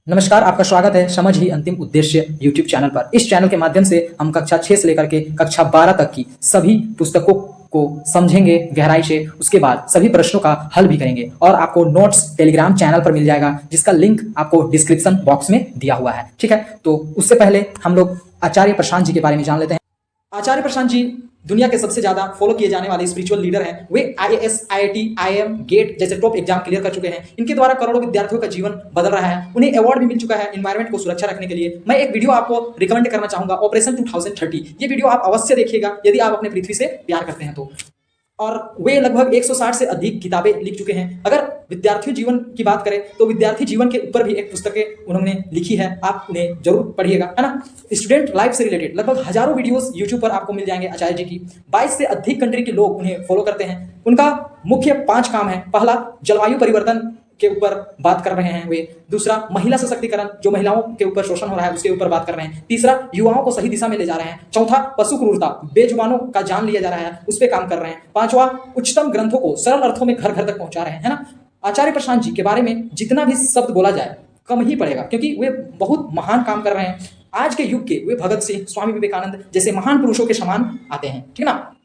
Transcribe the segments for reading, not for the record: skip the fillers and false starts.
नमस्कार, आपका स्वागत है समझ ही अंतिम उद्देश्य यूट्यूब चैनल पर। इस चैनल के माध्यम से हम कक्षा 6 से लेकर के कक्षा 12 तक की सभी पुस्तकों को समझेंगे गहराई से, उसके बाद सभी प्रश्नों का हल भी करेंगे और आपको नोट्स टेलीग्राम चैनल पर मिल जाएगा, जिसका लिंक आपको डिस्क्रिप्शन बॉक्स में दिया हुआ है। ठीक है, तो उससे पहले हम लोग आचार्य प्रशांत जी के बारे में जान लेते हैं। आचार्य प्रशांत जी दुनिया के सबसे ज्यादा फॉलो किए जाने वाले स्पिरिचुअल लीडर हैं। वे IAS, IIT, IIM, गेट जैसे टॉप एग्जाम क्लियर कर चुके हैं। इनके द्वारा करोड़ों विद्यार्थियों का जीवन बदल रहा है। उन्हें अवार्ड भी मिल चुका है एनवायरमेंट को सुरक्षा रखने के लिए। मैं एक वीडियो आपको रिकमेंड करना चाहूंगा, ऑपरेशन 2030। ये वीडियो आप अवश्य देखिएगा यदि आप अपने पृथ्वी से प्यार करते हैं तो। और वे लगभग 160 से अधिक किताबें लिख चुके हैं। अगर विद्यार्थी जीवन की बात करें तो विद्यार्थी जीवन के ऊपर भी एक पुस्तकें उन्होंने लिखी है, आप उन्हें जरूर पढ़िएगा, है ना। स्टूडेंट लाइफ से रिलेटेड लगभग हजारों वीडियोस यूट्यूब पर आपको मिल जाएंगे आचार्य जी की। 22 से अधिक कंट्री के लोग उन्हें फॉलो करते हैं। उनका मुख्य 5 काम है। पहला, जलवायु परिवर्तन के ऊपर बात कर रहे हैं वे। दूसरा, महिला सशक्तिकरण, जो महिलाओं के ऊपर शोषण हो रहा है उसके ऊपर बात कर रहे हैं। तीसरा, युवाओं को सही दिशा में ले जा रहे हैं। चौथा, पशु क्रूरता, बेजुबानों का जान लिया जा रहा है, उस पर काम कर रहे हैं। पांचवा, उच्चतम ग्रंथों को सरल अर्थों में घर घर तक पहुंचा रहे हैं, है ना। आचार्य प्रशांत जी के बारे में जितना भी शब्द बोला जाए कम ही पड़ेगा, क्योंकि वे बहुत महान काम कर रहे हैं। आज के युग के वे भगत सिंह, स्वामी विवेकानंद जैसे महान पुरुषों के समान आते हैं, ठीक ना।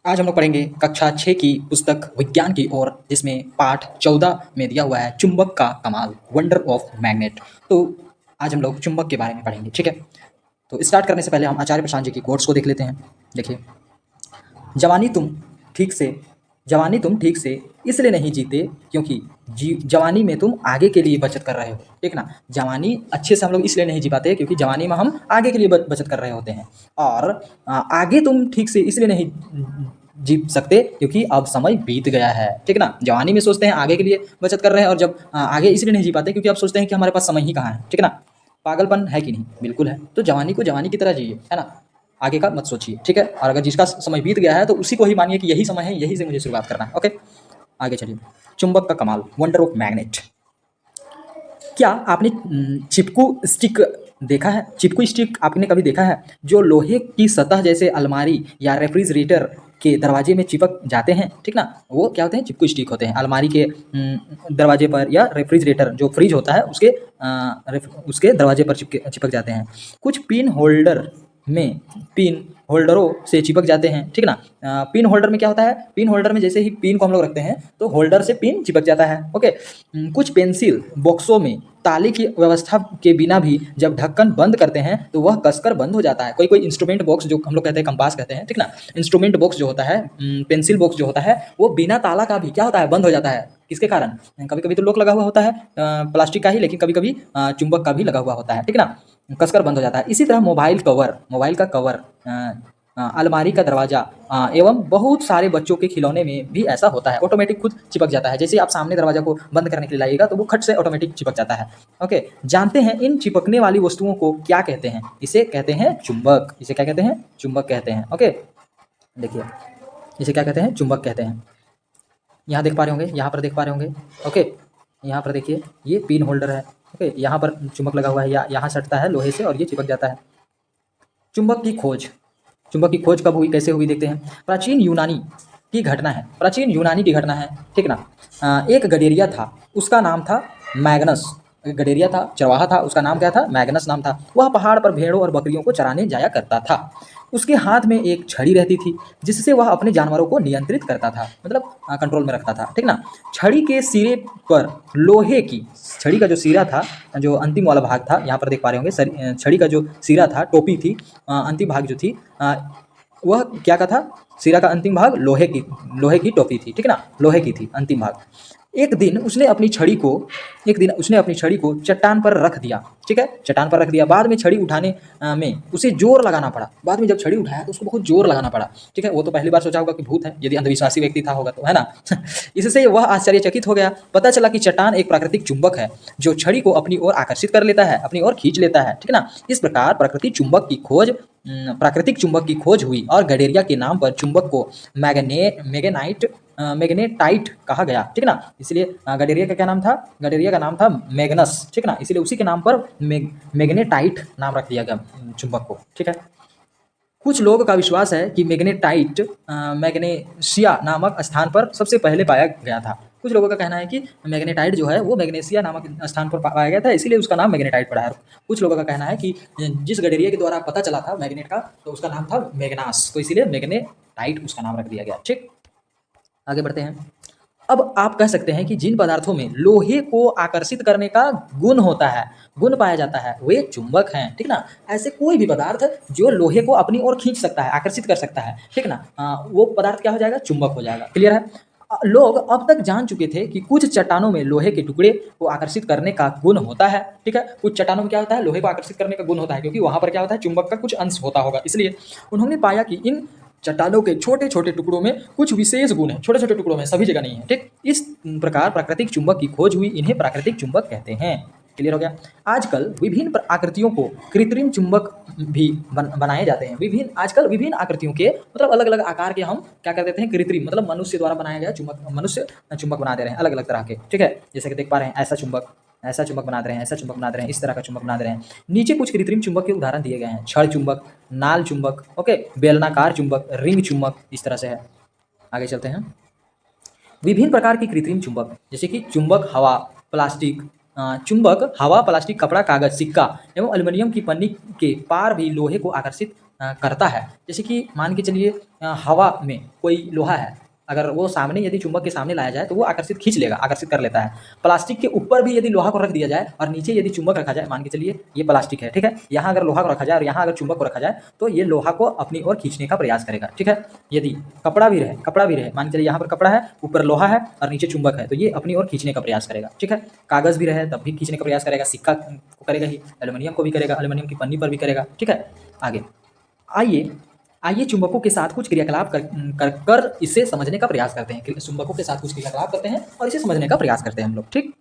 आज हम लोग पढ़ेंगे कक्षा 6 की पुस्तक विज्ञान की ओर, जिसमें पाठ 14 में दिया हुआ है चुंबक का कमाल, वंडर ऑफ मैग्नेट। तो आज हम लोग चुंबक के बारे में पढ़ेंगे, ठीक है। तो स्टार्ट करने से पहले हम आचार्य प्रशांत जी की कोट्स को देख लेते हैं। देखिए, जवानी तुम ठीक से इसलिए नहीं जीते क्योंकि जवानी में तुम आगे के लिए बचत कर रहे हो, ठीक ना। जवानी अच्छे से हम लोग इसलिए नहीं जी पाते क्योंकि जवानी में हम आगे के लिए बचत कर रहे होते हैं। और आगे तुम ठीक से इसलिए नहीं जी सकते क्योंकि अब समय बीत गया है, ठीक ना। जवानी में सोचते हैं आगे के लिए बचत कर रहे हैं और जब आगे इसलिए नहीं जी पाते क्योंकि अब सोचते हैं कि हमारे पास समय ही कहाँ है, ठीक ना। पागलपन है कि नहीं? बिल्कुल है। तो जवानी को जवानी की तरह जिए, है ना। आगे का मत सोचिए, ठीक है। और अगर जिसका समय बीत गया है तो उसी को ही मानिए कि यही समय है, यही से मुझे शुरुआत करना है। ओके, आगे चलिए। चुंबक का कमाल, वंडर ऑफ मैग्नेट। क्या आपने चिपकू स्टिक देखा है? चिपकू स्टिक आपने कभी देखा है? जो लोहे की सतह जैसे अलमारी या रेफ्रिजरेटर के दरवाजे में चिपक जाते हैं, ठीक ना। वो क्या होते हैं? चिपकू स्टिक होते हैं। अलमारी के दरवाजे पर या रेफ्रिजरेटर जो फ्रिज होता है उसके दरवाजे पर चिपक जाते हैं। कुछ पिन होल्डरों से चिपक जाते हैं, ठीक ना। पिन होल्डर में क्या होता है? पिन होल्डर में जैसे ही पिन को हम लोग रखते हैं तो होल्डर से पिन चिपक जाता है। ओके, कुछ पेंसिल बॉक्सों में ताले की व्यवस्था के बिना भी जब ढक्कन बंद करते हैं तो वह कसकर बंद हो जाता है। कोई इंस्ट्रूमेंट बॉक्स जो हम लोग कहते हैं, कंपास कहते हैं, ठीक ना। इंस्ट्रूमेंट बॉक्स जो होता है, पेंसिल बॉक्स जो होता है, वो बिना ताला का भी क्या होता है? बंद हो जाता है। किसके कारण? कभी कभी तो लॉक लगा हुआ होता है प्लास्टिक का ही, लेकिन कभी कभी चुंबक का भी लगा हुआ होता है, ठीक ना। कसकर बंद हो जाता है। इसी तरह मोबाइल का कवर, अलमारी का दरवाजा एवं बहुत सारे बच्चों के खिलौने में भी ऐसा होता है। ऑटोमेटिक खुद चिपक जाता है। जैसे आप सामने दरवाजा को बंद करने के लिए लाइएगा तो वो खट से ऑटोमेटिक चिपक जाता है। ओके, जानते हैं इन चिपकने वाली वस्तुओं को क्या कहते हैं? इसे कहते हैं चुंबक। इसे क्या कहते हैं? चुंबक कहते हैं। ओके, देखिए, इसे क्या कहते हैं? चुंबक कहते हैं। यहाँ देख पा रहे होंगे, यहाँ पर देख पा रहे होंगे। ओके, यहाँ पर देखिए, ये पिन होल्डर है। ओके, यहाँ पर चुंबक लगा हुआ है, या यहाँ सटता है लोहे से और ये चिपक जाता है। चुंबक की खोज कब हुई, कैसे हुई, देखते हैं। प्राचीन यूनानी की घटना है, ठीक ना। एक गडेरिया था, उसका नाम था मैग्नस। गडेरिया था, चरवाहा था, उसका नाम क्या था? मैग्नस नाम था। वह पहाड़ पर भेड़ों और बकरियों को चराने जाया करता था। उसके हाथ में एक छड़ी रहती थी जिससे वह अपने जानवरों को नियंत्रित करता था, मतलब कंट्रोल में रखता था, ठीक ना। छड़ी का जो सिरा था, जो अंतिम वाला भाग था, यहाँ पर देख पा रहे होंगे, छड़ी का जो सिरा था, टोपी थी, अंतिम भाग जो थी, वह क्या का था? सिरा का अंतिम भाग लोहे की टोपी थी, ठीक ना। लोहे की थी अंतिम भाग। एक दिन उसने अपनी छड़ी को चट्टान पर रख दिया, ठीक है। चट्टान पर रख दिया। बाद में छड़ी उठाने में उसे जोर लगाना पड़ा। बाद में जब छड़ी उठाया तो उसको बहुत जोर लगाना पड़ा, ठीक है। वो तो पहली बार सोचा होगा कि भूत है, यदि अंधविश्वासी व्यक्ति था होगा तो, है ना। इससे वह आश्चर्यचकित हो गया। पता चला कि चट्टान एक प्राकृतिक चुंबक है जो छड़ी को अपनी ओर आकर्षित कर लेता है, अपनी ओर खींच लेता है, ठीक ना। इस प्रकार प्राकृतिक चुंबक की खोज हुई और गडेरिया के नाम पर चुंबक को मैग्नेटाइट कहा गया, ठीक ना। इसलिए गडेरिया का क्या नाम था? गडेरिया का नाम था मैग्नस, ठीक ना। इसलिए उसी के नाम पर मैग्नेटाइट नाम रख दिया गया चुंबक को, ठीक है। कुछ लोगों का विश्वास है कि मैग्नेशिया नामक स्थान पर सबसे पहले पाया गया था। कुछ लोगों का कहना है कि मैग्नेटाइट जो है वो मैग्नीशिया नामक स्थान पर पाया गया था, इसीलिए उसका नाम मैग्नेटाइट पड़ा है। कुछ लोगों का कहना है कि जिस गडेरिया के द्वारा पता चला था मैग्नेट का, तो उसका नाम था मैग्नास, तो इसीलिए मैग्नेटाइट उसका नाम रख दिया गया। ठीक, आगे बढ़ते हैं। अब आप कह सकते हैं कि जिन पदार्थों में लोहे को आकर्षित करने का गुण होता है, गुण पाया जाता है, वे चुंबक हैं। ठीक ना, ऐसे कोई भी पदार्थ जो लोहे को अपनी ओर खींच सकता है, आकर्षित कर सकता है, ठीक ना, वो पदार्थ क्या हो जाएगा, चुंबक हो जाएगा। क्लियर है। लोग अब तक जान चुके थे कि कुछ चट्टानों में लोहे के टुकड़े को आकर्षित करने का गुण होता है। ठीक है, कुछ चट्टानों में क्या होता है, लोहे को आकर्षित करने का गुण होता है, क्योंकि वहां पर क्या होता है, चुंबक का कुछ अंश होता होगा। इसलिए उन्होंने पाया कि इन चट्टानों के छोटे छोटे टुकड़ों में कुछ विशेष गुण है, छोटे छोटे टुकड़ों में, सभी जगह नहीं है। ठीक, इस प्रकार प्राकृतिक चुंबक की खोज हुई, इन्हें प्राकृतिक चुंबक कहते हैं। क्लियर हो गया। आजकल विभिन्न आकृतियों को कृत्रिम चुंबक भी बनाए जाते हैं। आजकल विभिन्न आकृतियों के मतलब अलग अलग आकार के हम क्या कर देते हैं, कृत्रिम मतलब मनुष्य द्वारा बनाया गया चुंबक, मनुष्य चुंबक बना दे रहे हैं अलग अलग तरह के। ठीक है, जैसे कि देख पा रहे हैं, ऐसा चुंबक बना दे रहे हैं, ऐसा चुंबक बना दे रहे हैं, इस तरह का चुंबक बना दे रहे हैं। नीचे कुछ कृत्रिम चुंबक के उदाहरण दिए गए हैं, छड़ चुंबक, नाल चुंबक, ओके, बेलनाकार चुंबक, रिंग चुंबक, इस तरह से है। आगे चलते हैं। विभिन्न प्रकार की कृत्रिम चुंबक, जैसे कि चुंबक हवा, प्लास्टिक, चुंबक हवा, प्लास्टिक, कपड़ा, कागज, सिक्का एवं एल्युमिनियम की पन्नी के पार भी लोहे को आकर्षित करता है। जैसे कि मान के चलिए हवा में कोई लोहा है, अगर वो सामने यदि चुंबक के सामने लाया जाए तो वो आकर्षित खींच लेगा, आकर्षित कर लेता है। प्लास्टिक के ऊपर भी यदि लोहा को रख दिया जाए और नीचे यदि चुंबक रखा जाए, मान के चलिए ये प्लास्टिक है, ठीक है, यहाँ अगर लोहा को रखा जाए और यहाँ अगर चुंबक को रखा जाए तो ये लोहा को अपनी ओर खींचने का प्रयास करेगा। ठीक है, यदि कपड़ा भी रहे, मान के चलिए यहाँ पर कपड़ा है, ऊपर लोहा है और नीचे चुंबक है, तो ये अपनी ओर खींचने का प्रयास करेगा। ठीक है, कागज भी रहे तब भी खींचने का प्रयास करेगा, सिक्का को करेगा ही, एल्युमिनियम को भी करेगा, एल्युमिनियम की पन्नी पर भी करेगा। ठीक है, आगे आइए चुंबकों के साथ कुछ क्रियाकलाप कर इसे समझने का प्रयास करते हैं। चुंबकों के साथ कुछ क्रियाकलाप करते हैं और इसे समझने का प्रयास करते हैं हम लोग। ठीक,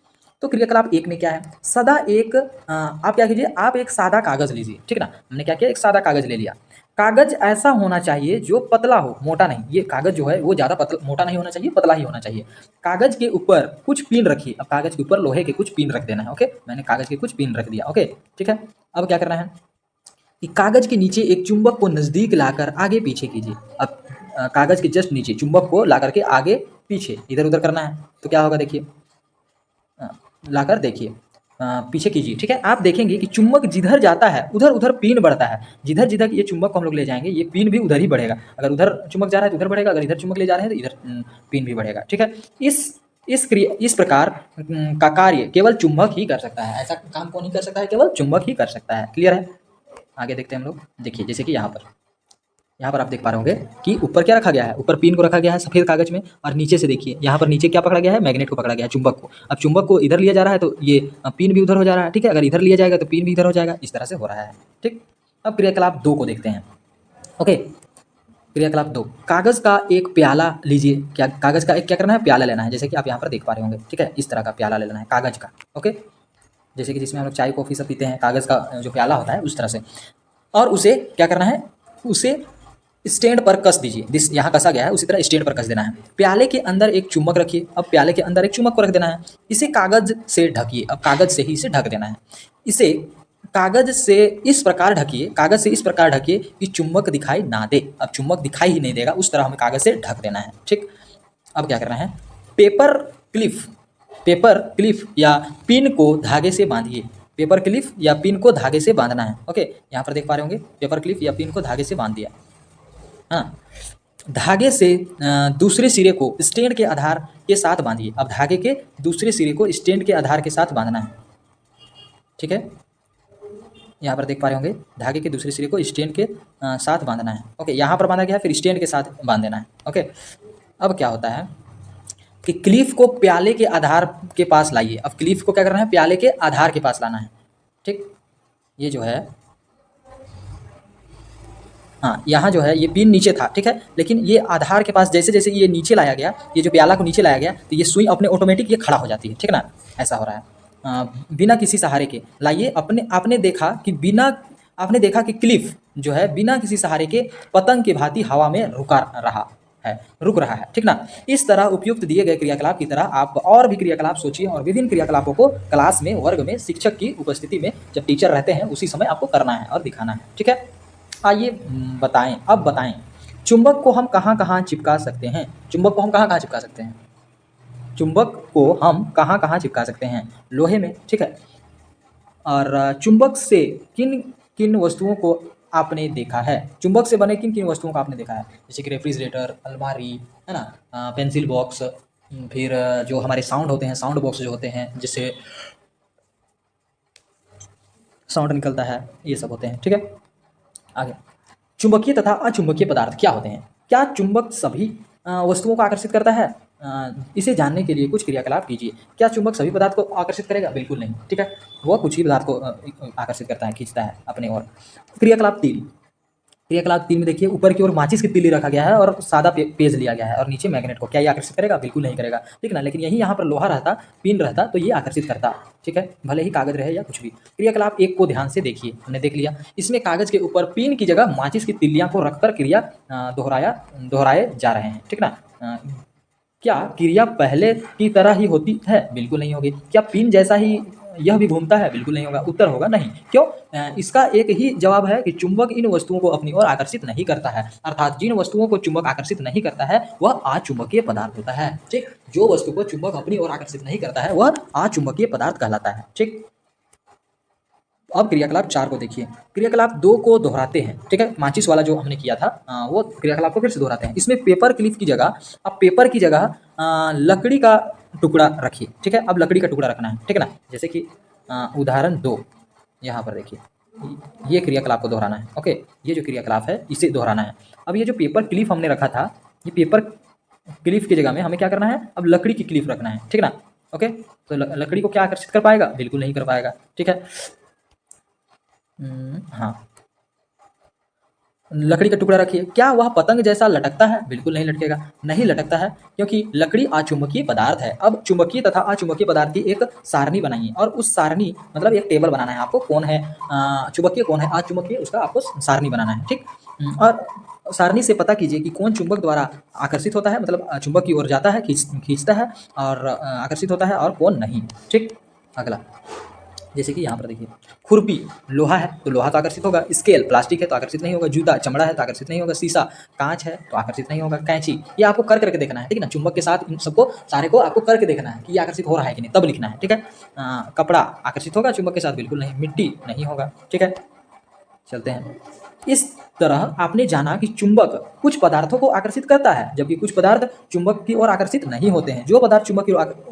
तो क्रियाकलाप एक में क्या है, आप क्या कीजिए, आप एक सादा कागज लीजिए। ठीक ना, हमने क्या किया, एक सादा कागज ले लिया। कागज ऐसा होना चाहिए जो पतला हो, मोटा नहीं। ये कागज जो है वो ज़्यादा मोटा नहीं होना चाहिए, पतला ही होना चाहिए। कागज के ऊपर कुछ पिन रखिए। अब कागज के ऊपर लोहे के कुछ पिन रख देना है। ओके, मैंने कागज के कुछ पिन रख दिया। ओके, ठीक है, अब क्या करना है कि कागज के नीचे एक चुंबक को नजदीक लाकर आगे पीछे कीजिए। अब कागज के जस्ट नीचे चुंबक को ला करके आगे पीछे इधर उधर करना है, तो क्या होगा देखिए, लाकर देखिए, पीछे कीजिए। ठीक है, आप देखेंगे कि चुंबक जिधर जाता है उधर उधर पिन बढ़ता है। जिधर जिधर ये चुंबक को हम लोग ले जाएंगे ये पिन भी उधर ही बढ़ेगा। अगर उधर चुंबक जा रहा है तो उधर बढ़ेगा, अगर इधर चुंबक ले जा रहे हैं तो इधर पिन भी बढ़ेगा। ठीक है, इस प्रकार का कार्य केवल चुंबक ही कर सकता है। ऐसा काम कौन ही कर सकता है, केवल चुंबक ही कर सकता है। क्लियर है, आगे देखते हैं हम लोग। देखिए, जैसे कि यहाँ पर आप देख पा रहे होंगे कि ऊपर क्या रखा गया है, ऊपर पिन को रखा गया है सफेद कागज में, और नीचे से देखिए यहाँ पर नीचे क्या पकड़ा गया है, मैग्नेट को पकड़ा गया है, चुंबक को। अब चुंबक को इधर लिया जा रहा है तो ये पिन भी उधर हो जा रहा है। ठीक है, अगर इधर लिया जाएगा तो पिन भी इधर हो जाएगा, इस तरह से हो रहा है। ठीक, अब क्रियाकलाप 2 को देखते हैं। ओके, क्रियाकलाप 2, कागज का एक प्याला लीजिए। क्या कागज का एक क्या करना है, प्याला लेना है, जैसे कि आप यहाँ पर देख पा रहे होंगे। ठीक है, इस तरह का प्याला लेना है कागज का। ओके, जैसे कि जिसमें हम लोग चाय कॉफी सब पीते हैं, कागज का जो प्याला होता है उस तरह से। और उसे क्या करना है, उसे स्टैंड पर कस दीजिए। यहाँ कसा गया है उसी तरह स्टैंड पर कस देना है। प्याले के अंदर एक चुम्बक रखिए। अब प्याले के अंदर एक चुम्बक को रख देना है, इसे कागज से ढकिए। अब कागज से ही इसे ढक देना है। इसे कागज से इस प्रकार ढकिए कि चुम्बक दिखाई ना दे। अब चुम्बक दिखाई ही नहीं देगा, उस तरह हमें कागज से ढक देना है। ठीक, अब क्या करना है, पेपर क्लिफ या पिन को धागे से बांधिए। पेपर क्लिफ या पिन को धागे से बांधना है। ओके, यहाँ पर देख पा रहे होंगे, पेपर क्लिफ या पिन को धागे से बांध दिया। हाँ, धागे से दूसरे सिरे को स्टैंड के आधार के साथ बांधिए। अब धागे के दूसरे सिरे को स्टैंड के आधार के साथ बांधना है। ठीक है, यहाँ पर देख पा रहे होंगे, धागे के दूसरे सिरे को स्टैंड के साथ बांधना है। ओके, यहाँ पर बांधा गया है, फिर स्टैंड के साथ बांध देना है। ओके, अब क्या होता है कि क्लिफ को प्याले के आधार के पास लाइए। अब क्लिफ को क्या करना है, प्याले के आधार के पास लाना है। ठीक, ये जो है, हाँ, यहाँ जो है ये पिन नीचे था। ठीक है, लेकिन ये आधार के पास जैसे जैसे ये नीचे लाया गया, ये जो प्याला को नीचे लाया गया, तो ये सुई अपने ऑटोमेटिक ये खड़ा हो जाती है। ठीक है ना, ऐसा हो रहा है बिना किसी सहारे के। लाइए, आपने देखा कि क्लिफ जो है बिना किसी सहारे के पतंग की भांति हवा में रुक रहा है। ठीक ना, इस तरह उपयुक्त दिए गए क्रियाकलाप की तरह आप और भी क्रियाकलाप सोचिए और विभिन्न क्रियाकलापों को क्लास में, वर्ग में, शिक्षक की उपस्थिति में, जब टीचर रहते हैं उसी समय आपको करना है और दिखाना है। ठीक है, आइए बताएं चुंबक को हम कहाँ कहाँ चिपका सकते हैं। चुंबक को हम कहाँ कहाँ चिपका सकते हैं? लोहे में, ठीक है। और चुंबक से किन किन वस्तुओं को आपने देखा है? चुंबक से बने किन किन वस्तुओं को आपने देखा है? जैसे कि रेफ्रिजरेटर, अलमारी, है ना, पेंसिल बॉक्स, फिर जो हमारे साउंड होते हैं, साउंड बॉक्स जो होते हैं जिससे साउंड निकलता है, ये सब होते हैं, ठीक है। आगे, चुंबकीय तथा अचुंबकीय पदार्थ क्या होते हैं? क्या चुंबक सभी वस्तुओं को आकर्षित करता है? इसे जानने के लिए कुछ क्रियाकलाप कीजिए। क्या चुंबक सभी पदार्थ को आकर्षित करेगा? बिल्कुल नहीं, ठीक है। वह कुछ ही पदार्थ को आकर्षित करता है, खींचता है अपने ओर। क्रियाकलाप 3, क्रियाकलाप 3 में देखिए, ऊपर की ओर माचिस की तीली रखा गया है और सादा पेज लिया गया है और नीचे मैग्नेट को। क्या ये आकर्षित करेगा? बिल्कुल नहीं करेगा, ठीक ना। लेकिन यही यहाँ पर लोहा रहता, पिन रहता, तो ये आकर्षित करता, ठीक है, भले ही कागज रहे या कुछ भी। क्रियाकलाप 1 को ध्यान से देखिए, हमने देख लिया। इसमें कागज के ऊपर पिन की जगह माचिस की तिल्लियाँ को रखकर क्रिया दोहराए जा रहे हैं, ठीक ना। क्या क्रिया पहले की तरह ही होती है? बिल्कुल नहीं होगी। क्या पिन जैसा ही यह भी घूमता है? बिल्कुल नहीं होगा। उत्तर होगा नहीं। क्यों? इसका एक ही जवाब है कि चुंबक इन वस्तुओं को अपनी ओर आकर्षित नहीं करता है, अर्थात जिन वस्तुओं को चुंबक आकर्षित नहीं करता है वह अचुंबकीय पदार्थ होता है, ठीक। जो वस्तु को चुंबक अपनी ओर आकर्षित नहीं करता है वह अचुंबकीय पदार्थ कहलाता है, ठीक। अब क्रियाकलाप 4 को देखिए। क्रियाकलाप 2 को दोहराते हैं, ठीक है। माचिस वाला जो हमने किया था वो क्रियाकलाप को फिर से दोहराते हैं। इसमें पेपर क्लिप की जगह, अब पेपर की जगह लकड़ी का टुकड़ा रखिए, ठीक है। अब लकड़ी का टुकड़ा रखना है, ठीक है ना। जैसे कि उदाहरण 2 यहाँ पर देखिए, ये क्रियाकलाप को दोहराना है, ओके। ये जो क्रियाकलाप है इसे दोहराना है। अब ये जो पेपर क्लिप हमने रखा था, ये पेपर क्लिप की जगह में हमें क्या करना है? अब लकड़ी की क्लिप रखना है, ठीक ना, ओके। तो लकड़ी को क्या आकर्षित कर पाएगा? बिल्कुल नहीं कर पाएगा, ठीक है। हाँ, लकड़ी का टुकड़ा रखिए। क्या वह पतंग जैसा लटकता है? बिल्कुल नहीं लटकेगा, नहीं लटकता है क्योंकि लकड़ी अचुंबकीय पदार्थ है। अब चुंबकीय तथा अचुंबकीय पदार्थ की एक सारणी बनाइए और उस सारणी मतलब एक टेबल बनाना है आपको, कौन है चुंबकीय कौन है अचुंबकीय, उसका आपको सारणी बनाना है, ठीक। और सारणी से पता कीजिए कि कौन चुंबक द्वारा आकर्षित होता है, मतलब चुंबक की ओर जाता है, खींचता है और आकर्षित होता है, और कौन नहीं, ठीक। अगला, जैसे कि यहाँ पर देखिए, खुरपी लोहा है तो लोहा तो आकर्षित होगा, स्केल प्लास्टिक है तो आकर्षित नहीं होगा, जूता चमड़ा है तो आकर्षित नहीं होगा, शीशा कांच है तो आकर्षित नहीं होगा, कैंची, ये आपको कर करके देखना है, ठीक है ना। चुंबक के साथ इन सबको सारे को आपको करके देखना है कि ये आकर्षित हो रहा है कि नहीं, तब लिखना है, ठीक है। कपड़ा आकर्षित होगा चुंबक के साथ? बिल्कुल नहीं। मिट्टी नहीं होगा, ठीक है। चलते हैं। इस तरह आपने जाना कि चुंबक कुछ पदार्थों को आकर्षित करता है जबकि कुछ पदार्थ चुंबक की ओर आकर्षित नहीं होते हैं। जो पदार्थ चुंबक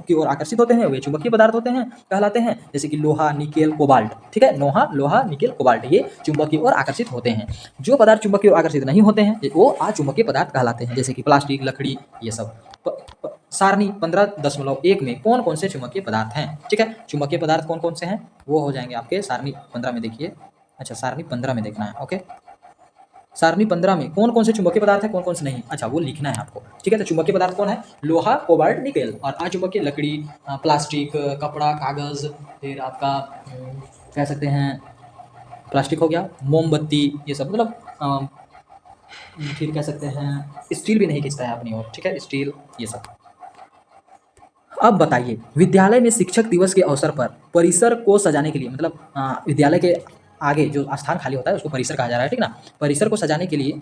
की ओर आकर्षित होते हैं वे चुंबकीय पदार्थ होते हैं, कहलाते हैं। जैसे कि लोहा, निकेल, कोबाल्ट, ठीक है। लोहा, निकेल, कोबाल्ट ये चुंबक की ओर आकर्षित होते हैं। जो पदार्थ चुंबक की ओर आकर्षित नहीं होते हैं वो अचुंबकीय पदार्थ कहलाते हैं, जैसे कि प्लास्टिक, लकड़ी, ये सब। सारणी 15.1 में कौन कौन से चुंबकीय पदार्थ हैं, ठीक है। चुंबकीय पदार्थ कौन कौन से हैं वो हो जाएंगे आपके सारणी 15 में, देखिए। अच्छा, सारणी 15 में देखना है, ओके। सारणी 15 में कौन कौन से चुंबकीय पदार्थ है, कौन कौन से नहीं, अच्छा वो लिखना है आपको, ठीक है। तो चुंबकीय पदार्थ कौन है? लोहा, कोबाल्ट, निकेल। और अचुंबकीय लकड़ी, प्लास्टिक, कपड़ा, कागज, फिर आपका कह सकते हैं प्लास्टिक हो गया, मोमबत्ती, ये सब, मतलब फिर कह सकते हैं स्टील भी नहीं खींचता है अपनी ओर, ठीक है, स्टील, ये सब। अब बताइए, विद्यालय में शिक्षक दिवस के अवसर पर परिसर को सजाने के लिए, मतलब विद्यालय के आगे जो स्थान खाली होता है उसको परिसर कहा जा रहा है, ठीक ना। परिसर को सजाने के लिए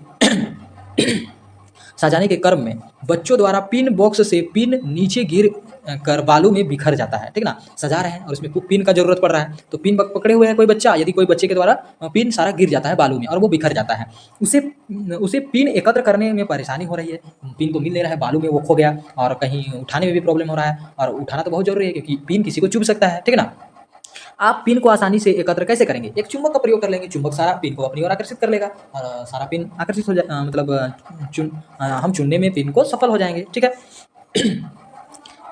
सजाने के क्रम में बच्चों द्वारा पिन बॉक्स से पिन नीचे गिर कर बालू में बिखर जाता है, ठीक ना। सजा रहे हैं और इसमें पिन का जरूरत पड़ रहा है, तो पिन पकड़े हुए है कोई बच्चा, यदि कोई बच्चे के द्वारा पिन सारा गिर जाता है बालू में और वो बिखर जाता है, उसे पिन एकत्र करने में परेशानी हो रही है, पिन तो मिल नहीं रहा है, बालू में वो खो गया, और कहीं उठाने में भी प्रॉब्लम हो रहा है, और उठाना तो बहुत जरूरी है क्योंकि पिन किसी को चुभ सकता है, ठीक है ना। आप पिन को आसानी से एकत्र कैसे करेंगे? एक चुंबक का प्रयोग कर लेंगे, चुंबक सारा पिन को अपनी ओर आकर्षित कर लेगा और सारा पिन आकर्षित हो जाए, मतलब हम चुनने में पिन को सफल हो जाएंगे, ठीक है।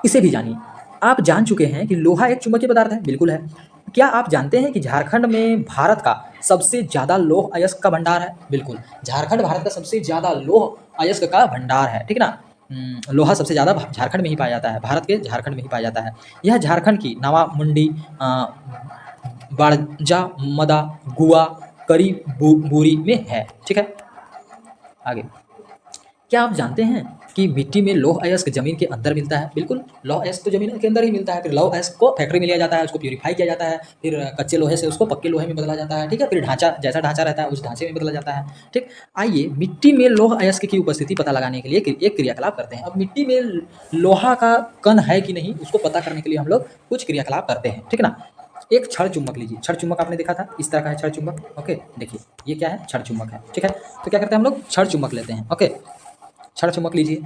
इसे भी जानिए। आप जान चुके हैं कि लोहा एक चुंबकीय पदार्थ है, बिल्कुल है। क्या आप जानते हैं कि झारखंड में भारत का सबसे ज्यादा लौह अयस्क का भंडार है? बिल्कुल, झारखंड भारत का सबसे ज्यादा लौह अयस्क का भंडार है, ठीक है ना। लोहा सबसे ज़्यादा झारखंड में ही पाया जाता है, भारत के झारखंड में ही पाया जाता है। यह झारखंड की नवा मुंडी, बाड़जा, मदा, गुआ, करी बुरी में है, ठीक है। आगे, क्या आप जानते हैं कि मिट्टी में लौह अयस्क जमीन के अंदर मिलता है। बिल्कुल, लौह अयस्क तो जमीन के अंदर ही मिलता है। फिर लौह अयस्क को फैक्ट्री में लिया जाता है, उसको प्यूरीफाई किया जाता है, फिर कच्चे लोहे से उसको पक्के लोहे में बदला जाता है। ठीक है, फिर ढांचा, जैसा ढांचा रहता है उस ढांचे में बदला जाता है। ठीक, आइए मिट्टी में लौह अयस्क की उपस्थिति पता लगाने के लिए एक क्रियाकलाप करते हैं। अब मिट्टी में लोहा का कण है कि नहीं उसको पता करने के लिए हम लोग कुछ क्रियाकलाप करते हैं। ठीक ना, एक क्षण चुंबक लीजिए। क्षण चुंबक आपने देखा था, इस तरह का है क्षण चुंबक। ओके, देखिए ये क्या है, क्षण चुंबक है। ठीक है, तो क्या करते हैं हम लोग, क्षण चुंबक लेते हैं। ओके, क्षण चुंबक लीजिए,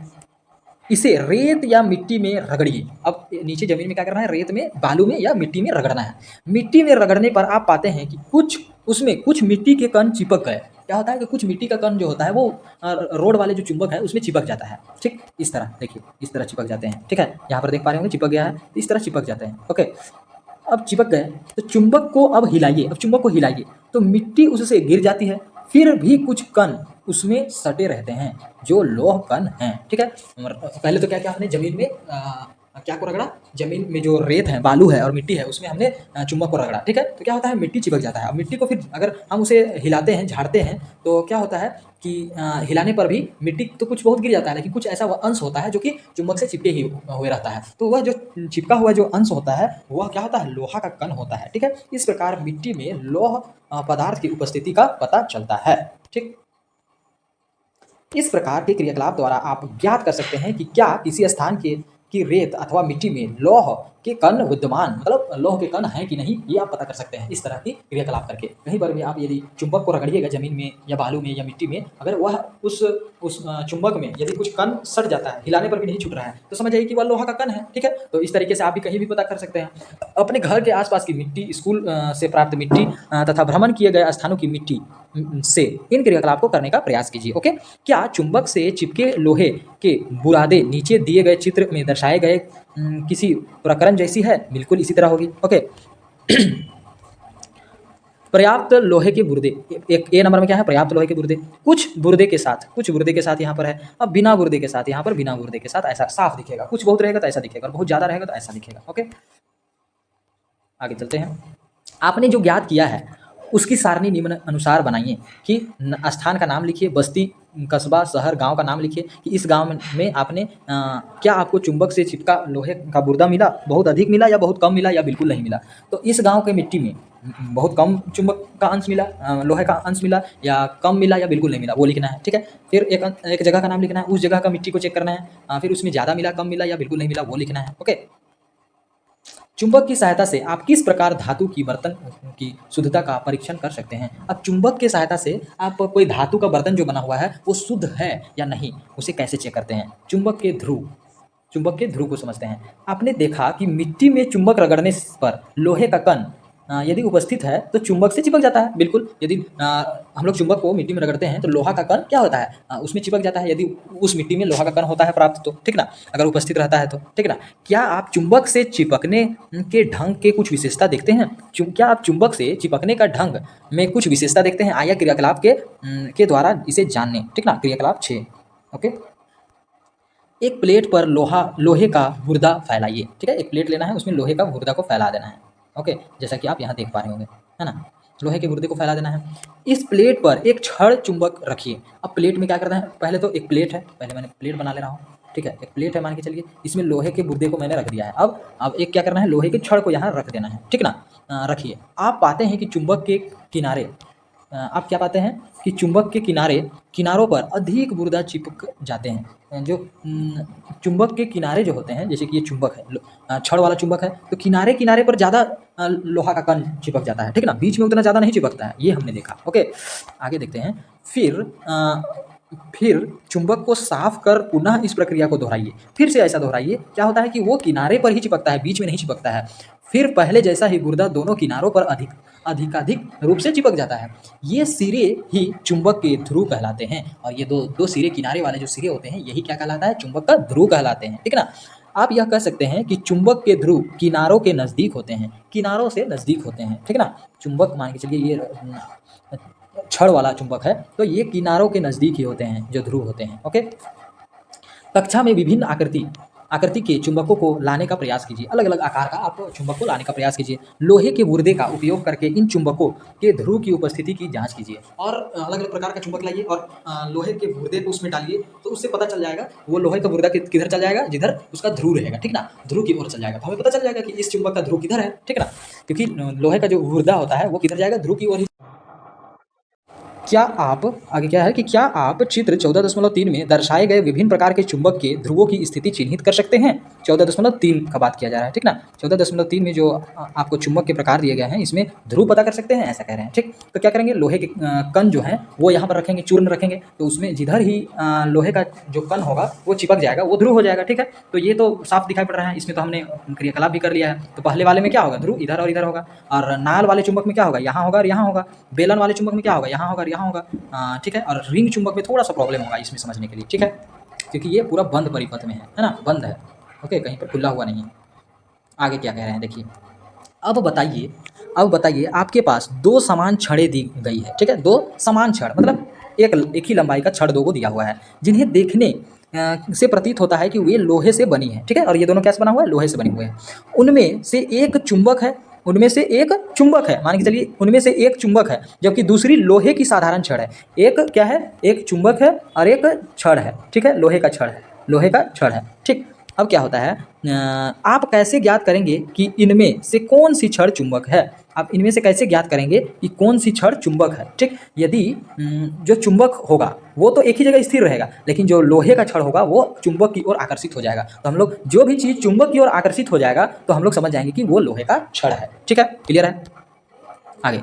इसे रेत या मिट्टी में रगड़िए। अब नीचे जमीन में क्या करना है, रेत में, बालू में या मिट्टी में रगड़ना है। मिट्टी में रगड़ने पर आप पाते हैं कि कुछ मिट्टी के कण चिपक गए। क्या होता है कि कुछ मिट्टी का कण जो होता है वो रोड वाले जो चुंबक है उसमें चिपक जाता है। ठीक, इस तरह देखिए, इस तरह चिपक जाते हैं। ठीक है, यहाँ पर देख पा रहे होंगे चिपक गया है, इस तरह चिपक जाते हैं। ओके, अब चिपक गए तो चुंबक को अब हिलाइए। अब चुंबक को हिलाइए तो मिट्टी उससे गिर जाती है, फिर भी कुछ कण उसमें सटे रहते हैं जो लौह कण हैं। ठीक है, पहले तो क्या क्या हमने जमीन में क्या को रगड़ा, जमीन में जो रेत है, बालू है और मिट्टी है उसमें हमने चुंबक को रगड़ा। ठीक है, तो क्या होता है, मिट्टी चिपक जाता है। अब मिट्टी को फिर अगर हम उसे हिलाते हैं, झाड़ते हैं, तो क्या होता है कि हिलाने पर भी मिट्टी तो कुछ बहुत गिर जाता है, लेकिन कुछ ऐसा अंश होता है जो कि चुंबक से चिपके ही हुए रहता है। तो वह जो चिपका हुआ जो अंश होता है वह क्या होता है, लोहा का कण होता है। ठीक है, इस प्रकार मिट्टी में लौह पदार्थ की उपस्थिति का पता चलता है। ठीक, इस प्रकार के क्रियाकलाप द्वारा आप ज्ञात कर सकते हैं कि क्या किसी स्थान की रेत अथवा मिट्टी में लौह के कण विद्यमान, मतलब लौह के कण हैं कि नहीं, ये आप पता कर सकते हैं इस तरह की क्रियाकलाप करके। कहीं पर भी आप यदि चुंबक को रगड़िएगा जमीन में या बालू में या मिट्टी में, अगर वह उस चुंबक में यदि कुछ कण सट जाता है, हिलाने पर भी नहीं छूट रहा है, तो समझ आइए कि वह लोहा का कण है। ठीक है, तो इस तरीके से आप भी कहीं भी पता कर सकते हैं। अपने घर के आसपास की मिट्टी, स्कूल से प्राप्त मिट्टी तथा भ्रमण किए गए स्थानों की मिट्टी से इन क्रियाकलाप को करने का प्रयास कीजिए। ओके, क्या चुंबक से चिपके लोहे के बुरादे नीचे दिए गए चित्र में दर्शाए गए किसी प्रकरण जैसी है? बिल्कुल इसी तरह होगी। ओके, पर्याप्त लोहे के बुर्दे, एक ए नंबर में क्या है, पर्याप्त लोहे के बुर्दे, कुछ बुर्दे के साथ यहाँ पर है। अब बिना बुर्दे के साथ, यहाँ पर बिना बुर्दे के साथ ऐसा साफ दिखेगा। कुछ बहुत रहेगा तो ऐसा दिखेगा, बहुत ज़्यादा रहेगा तो ऐसा दिखेगा। ओके, आगे चलते हैं। आपने जो ज्ञात किया है उसकी सारणी निम्न अनुसार बनाइए कि स्थान का नाम लिखिए, बस्ती, कस्बा, शहर, गांव का नाम लिखिए कि इस गांव में आपने क्या आपको चुंबक से चिपका लोहे का बुर्दा मिला, बहुत अधिक मिला या बहुत कम मिला या बिल्कुल नहीं मिला। तो इस गांव के मिट्टी में बहुत कम चुंबक का अंश मिला, लोहे का अंश मिला, या कम मिला या बिल्कुल नहीं मिला, वो लिखना है। ठीक है, फिर एक जगह का नाम लिखना है, उस जगह का मिट्टी को चेक करना है, फिर उसमें ज़्यादा मिला, कम मिला या बिल्कुल नहीं मिला, वो लिखना है। ओके, चुंबक की सहायता से आप किस प्रकार धातु की बर्तन की शुद्धता का परीक्षण कर सकते हैं? अब चुंबक की सहायता से आप कोई धातु का बर्तन जो बना हुआ है वो शुद्ध है या नहीं, उसे कैसे चेक करते हैं? चुंबक के ध्रुव को समझते हैं। आपने देखा कि मिट्टी में चुंबक रगड़ने पर लोहे का कण यदि उपस्थित है तो चुंबक से चिपक जाता है। बिल्कुल, यदि हम लोग चुंबक को मिट्टी में रगड़ते हैं तो लोहा का कण क्या होता है, उसमें चिपक जाता है, यदि उस मिट्टी में लोहा का कण होता है प्राप्त तो। ठीक ना, अगर उपस्थित रहता है तो। ठीक ना, क्या आप चुंबक से चिपकने के ढंग के कुछ विशेषता देखते हैं? क्या आप चुंबक से चिपकने का ढंग में कुछ विशेषता देखते हैं? आया क्रियाकलाप के द्वारा इसे जानने। ठीक ना, क्रियाकलाप 6। ओके, एक प्लेट पर लोहे का बुर्दा फैलाइए। ठीक है, एक प्लेट लेना है, उसमें लोहे का बुर्दा को फैला देना है। ओके, जैसा कि आप यहाँ देख पा रहे होंगे, है ना, लोहे के बुर्दे को फैला देना है। इस प्लेट पर एक छड़ चुंबक रखिए। अब प्लेट में क्या करना है, पहले तो एक प्लेट है, पहले मैंने प्लेट बना ले रहा हूँ। ठीक है, एक प्लेट है मान के चलिए, इसमें लोहे के बुर्दे को मैंने रख दिया है। अब एक क्या करना है, लोहे के छड़ को यहाँ रख देना है। ठीक ना, रखिए। आप पाते हैं कि चुंबक के किनारे आप क्या पाते हैं कि चुंबक के किनारों पर अधिक बुर्दा चिपक जाते हैं। जो चुंबक के किनारे जो होते हैं, जैसे कि ये चुंबक है, छड़ वाला चुंबक है, तो किनारे पर ज़्यादा लोहा का कण चिपक जाता है। ठीक है ना, बीच में उतना ज़्यादा नहीं चिपकता है, ये हमने देखा। ओके, आगे देखते हैं। फिर चुंबक को साफ कर पुनः इस प्रक्रिया को दोहराइए। फिर से ऐसा दोहराइए। क्या होता है कि वो किनारे पर ही चिपकता है, बीच में नहीं चिपकता है। फिर पहले जैसा ही बुर्दा दोनों किनारों पर अधिकाधिक रूप से चिपक जाता है। ये सिरे ही चुंबक के ध्रुव कहलाते हैं, और ये दो सिरे, किनारे वाले जो सिरे होते हैं, यही क्या कहलाता है, चुंबक का ध्रुव कहलाते हैं। ठीक है ना, आप यह कह सकते हैं कि चुंबक के ध्रुव किनारों के नज़दीक होते हैं, किनारों से नज़दीक होते हैं। ठीक है ना, चुंबक मान के चलिए ये छड़ वाला चुंबक है, तो ये किनारों के नज़दीक ही होते हैं जो ध्रुव होते हैं। ओके, कक्षा में विभिन्न आकृति आकृति के चुंबकों को लाने का प्रयास कीजिए। अलग अलग आकार का आप चुंबक को लाने का प्रयास कीजिए। लोहे के गुर्दे का उपयोग करके इन चुंबकों के ध्रुव की उपस्थिति की जांच कीजिए। और अलग अलग प्रकार का चुंबक लाइए और लोहे के गुर्दे को उसमें डालिए, तो उससे पता चल जाएगा वो लोहे का गुर्दा किधर चल जाएगा, जिधर उसका ध्रुव रहेगा, ठीक ना, ध्रुव की ओर चल जाएगा। तो हमें पता चल जाएगा कि इस चुंबक का ध्रुव किधर है, ठीक ना, क्योंकि लोहे का जो गुर्दा होता है वो किधर जाएगा, ध्रुव की ओर ही। क्या आप आगे क्या है कि क्या आप चित्र 14.3 में दर्शाए गए विभिन्न प्रकार के चुंबक के ध्रुवों की स्थिति चिन्हित कर सकते हैं? 14.3 का बात किया जा रहा है, ठीक ना। 14.3 में जो आपको चुंबक के प्रकार दिए गए हैं, इसमें ध्रुव पता कर सकते हैं, ऐसा कह रहे हैं, ठीक। तो क्या करेंगे, लोहे के कण जो है वो यहाँ पर रखेंगे, चूर्ण रखेंगे, तो उसमें जिधर ही लोहे का जो कण होगा वो चिपक जाएगा, वो ध्रुव हो जाएगा, ठीक है। तो ये तो साफ दिखाई पड़ रहा है, इसमें तो हमने क्रियाकलाप भी कर लिया है। तो पहले वाले में क्या होगा, ध्रुव इधर और इधर होगा, और नाल वाले चुंबक में क्या होगा, यहाँ होगा और यहाँ होगा। बेलन वाले चुंबक में क्या होगा, यहाँ होगा और यहाँ होगा, ठीक है। और रिंग चुंबक में थोड़ा सा प्रॉब्लम होगा इसमें समझने के लिए, ठीक है, क्योंकि ये पूरा बंद परिपथ में है ना, बंद है, ओके, कहीं पर खुला हुआ नहीं है। आगे क्या कह रहे हैं देखिए, अब बताइए आपके पास दो समान छड़ें दी गई है, ठीक है, दो समान छड़ मतलब एक ही लंबाई का छड़ दो को दिया हुआ है, जिन्हें देखने से प्रतीत होता है कि वे लोहे से बनी है, ठीक है। और ये दोनों कैसे बना हुआ है, लोहे से बने हुए हैं। उनमें से एक चुंबक है, मान के चलिए उनमें से एक चुंबक है, जबकि दूसरी लोहे की साधारण छड़ है। एक क्या है, एक चुंबक है और एक छड़ है, ठीक है, लोहे का छड़ है, ठीक। अब क्या होता है, आप कैसे ज्ञात करेंगे कि इनमें से कौन सी छड़ चुंबक है? आप इनमें से कैसे ज्ञात करेंगे कि कौन सी छड़ चुंबक है, ठीक। यदि जो चुंबक होगा वो तो एक ही जगह स्थिर रहेगा, लेकिन जो लोहे का छड़ होगा वो चुंबक की ओर आकर्षित हो जाएगा। तो हम लोग जो भी चीज़ चुंबक की ओर आकर्षित हो जाएगा तो हम लोग समझ जाएंगे कि वो लोहे का छड़ है, ठीक है, क्लियर है। आगे,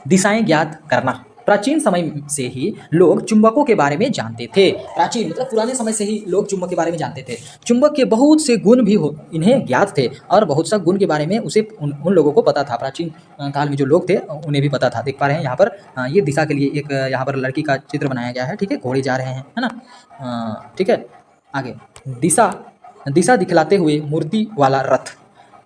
दिशाएं ज्ञात करना। प्राचीन समय से ही लोग चुंबकों के बारे में जानते थे। प्राचीन मतलब पुराने समय से ही लोग चुंबक के बारे में जानते थे। चुंबक के बहुत से गुण भी इन्हें ज्ञात थे, और बहुत सा गुण के बारे में उन लोगों को पता था। प्राचीन काल में जो लोग थे उन्हें भी पता था। देख पा रहे हैं यहाँ पर ये दिशा के लिए एक यहाँ पर लड़की का चित्र बनाया गया है, ठीक है, घोड़े जा रहे हैं, है ना, ठीक है। आगे, दिशा दिखलाते हुए मूर्ति वाला रथ।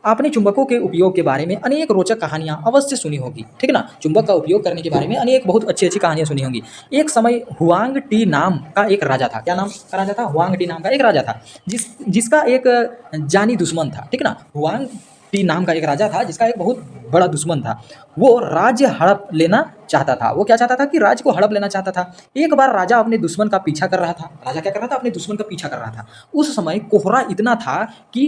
आपने चुंबकों के उपयोग के बारे में अनेक रोचक कहानियां अवश्य सुनी होगी, ठीक है ना। चुंबक का उपयोग करने के बारे में अनेक बहुत अच्छी अच्छी कहानियां सुनी होंगी। एक समय हुआंग टी नाम का एक राजा था। क्या नाम का राजा था? हुआंग टी नाम का एक राजा था, जिसका एक जानी दुश्मन था, ठीक ना। हुआंग टी नाम का एक राजा था जिसका एक बहुत बड़ा दुश्मन था। वो राज्य हड़प लेना चाहता था। वो क्या चाहता था कि राज्य को हड़प लेना चाहता था। एक बार राजा अपने दुश्मन का पीछा कर रहा था। राजा क्या कर रहा था? अपने दुश्मन का पीछा कर रहा था। उस समय कोहरा इतना था कि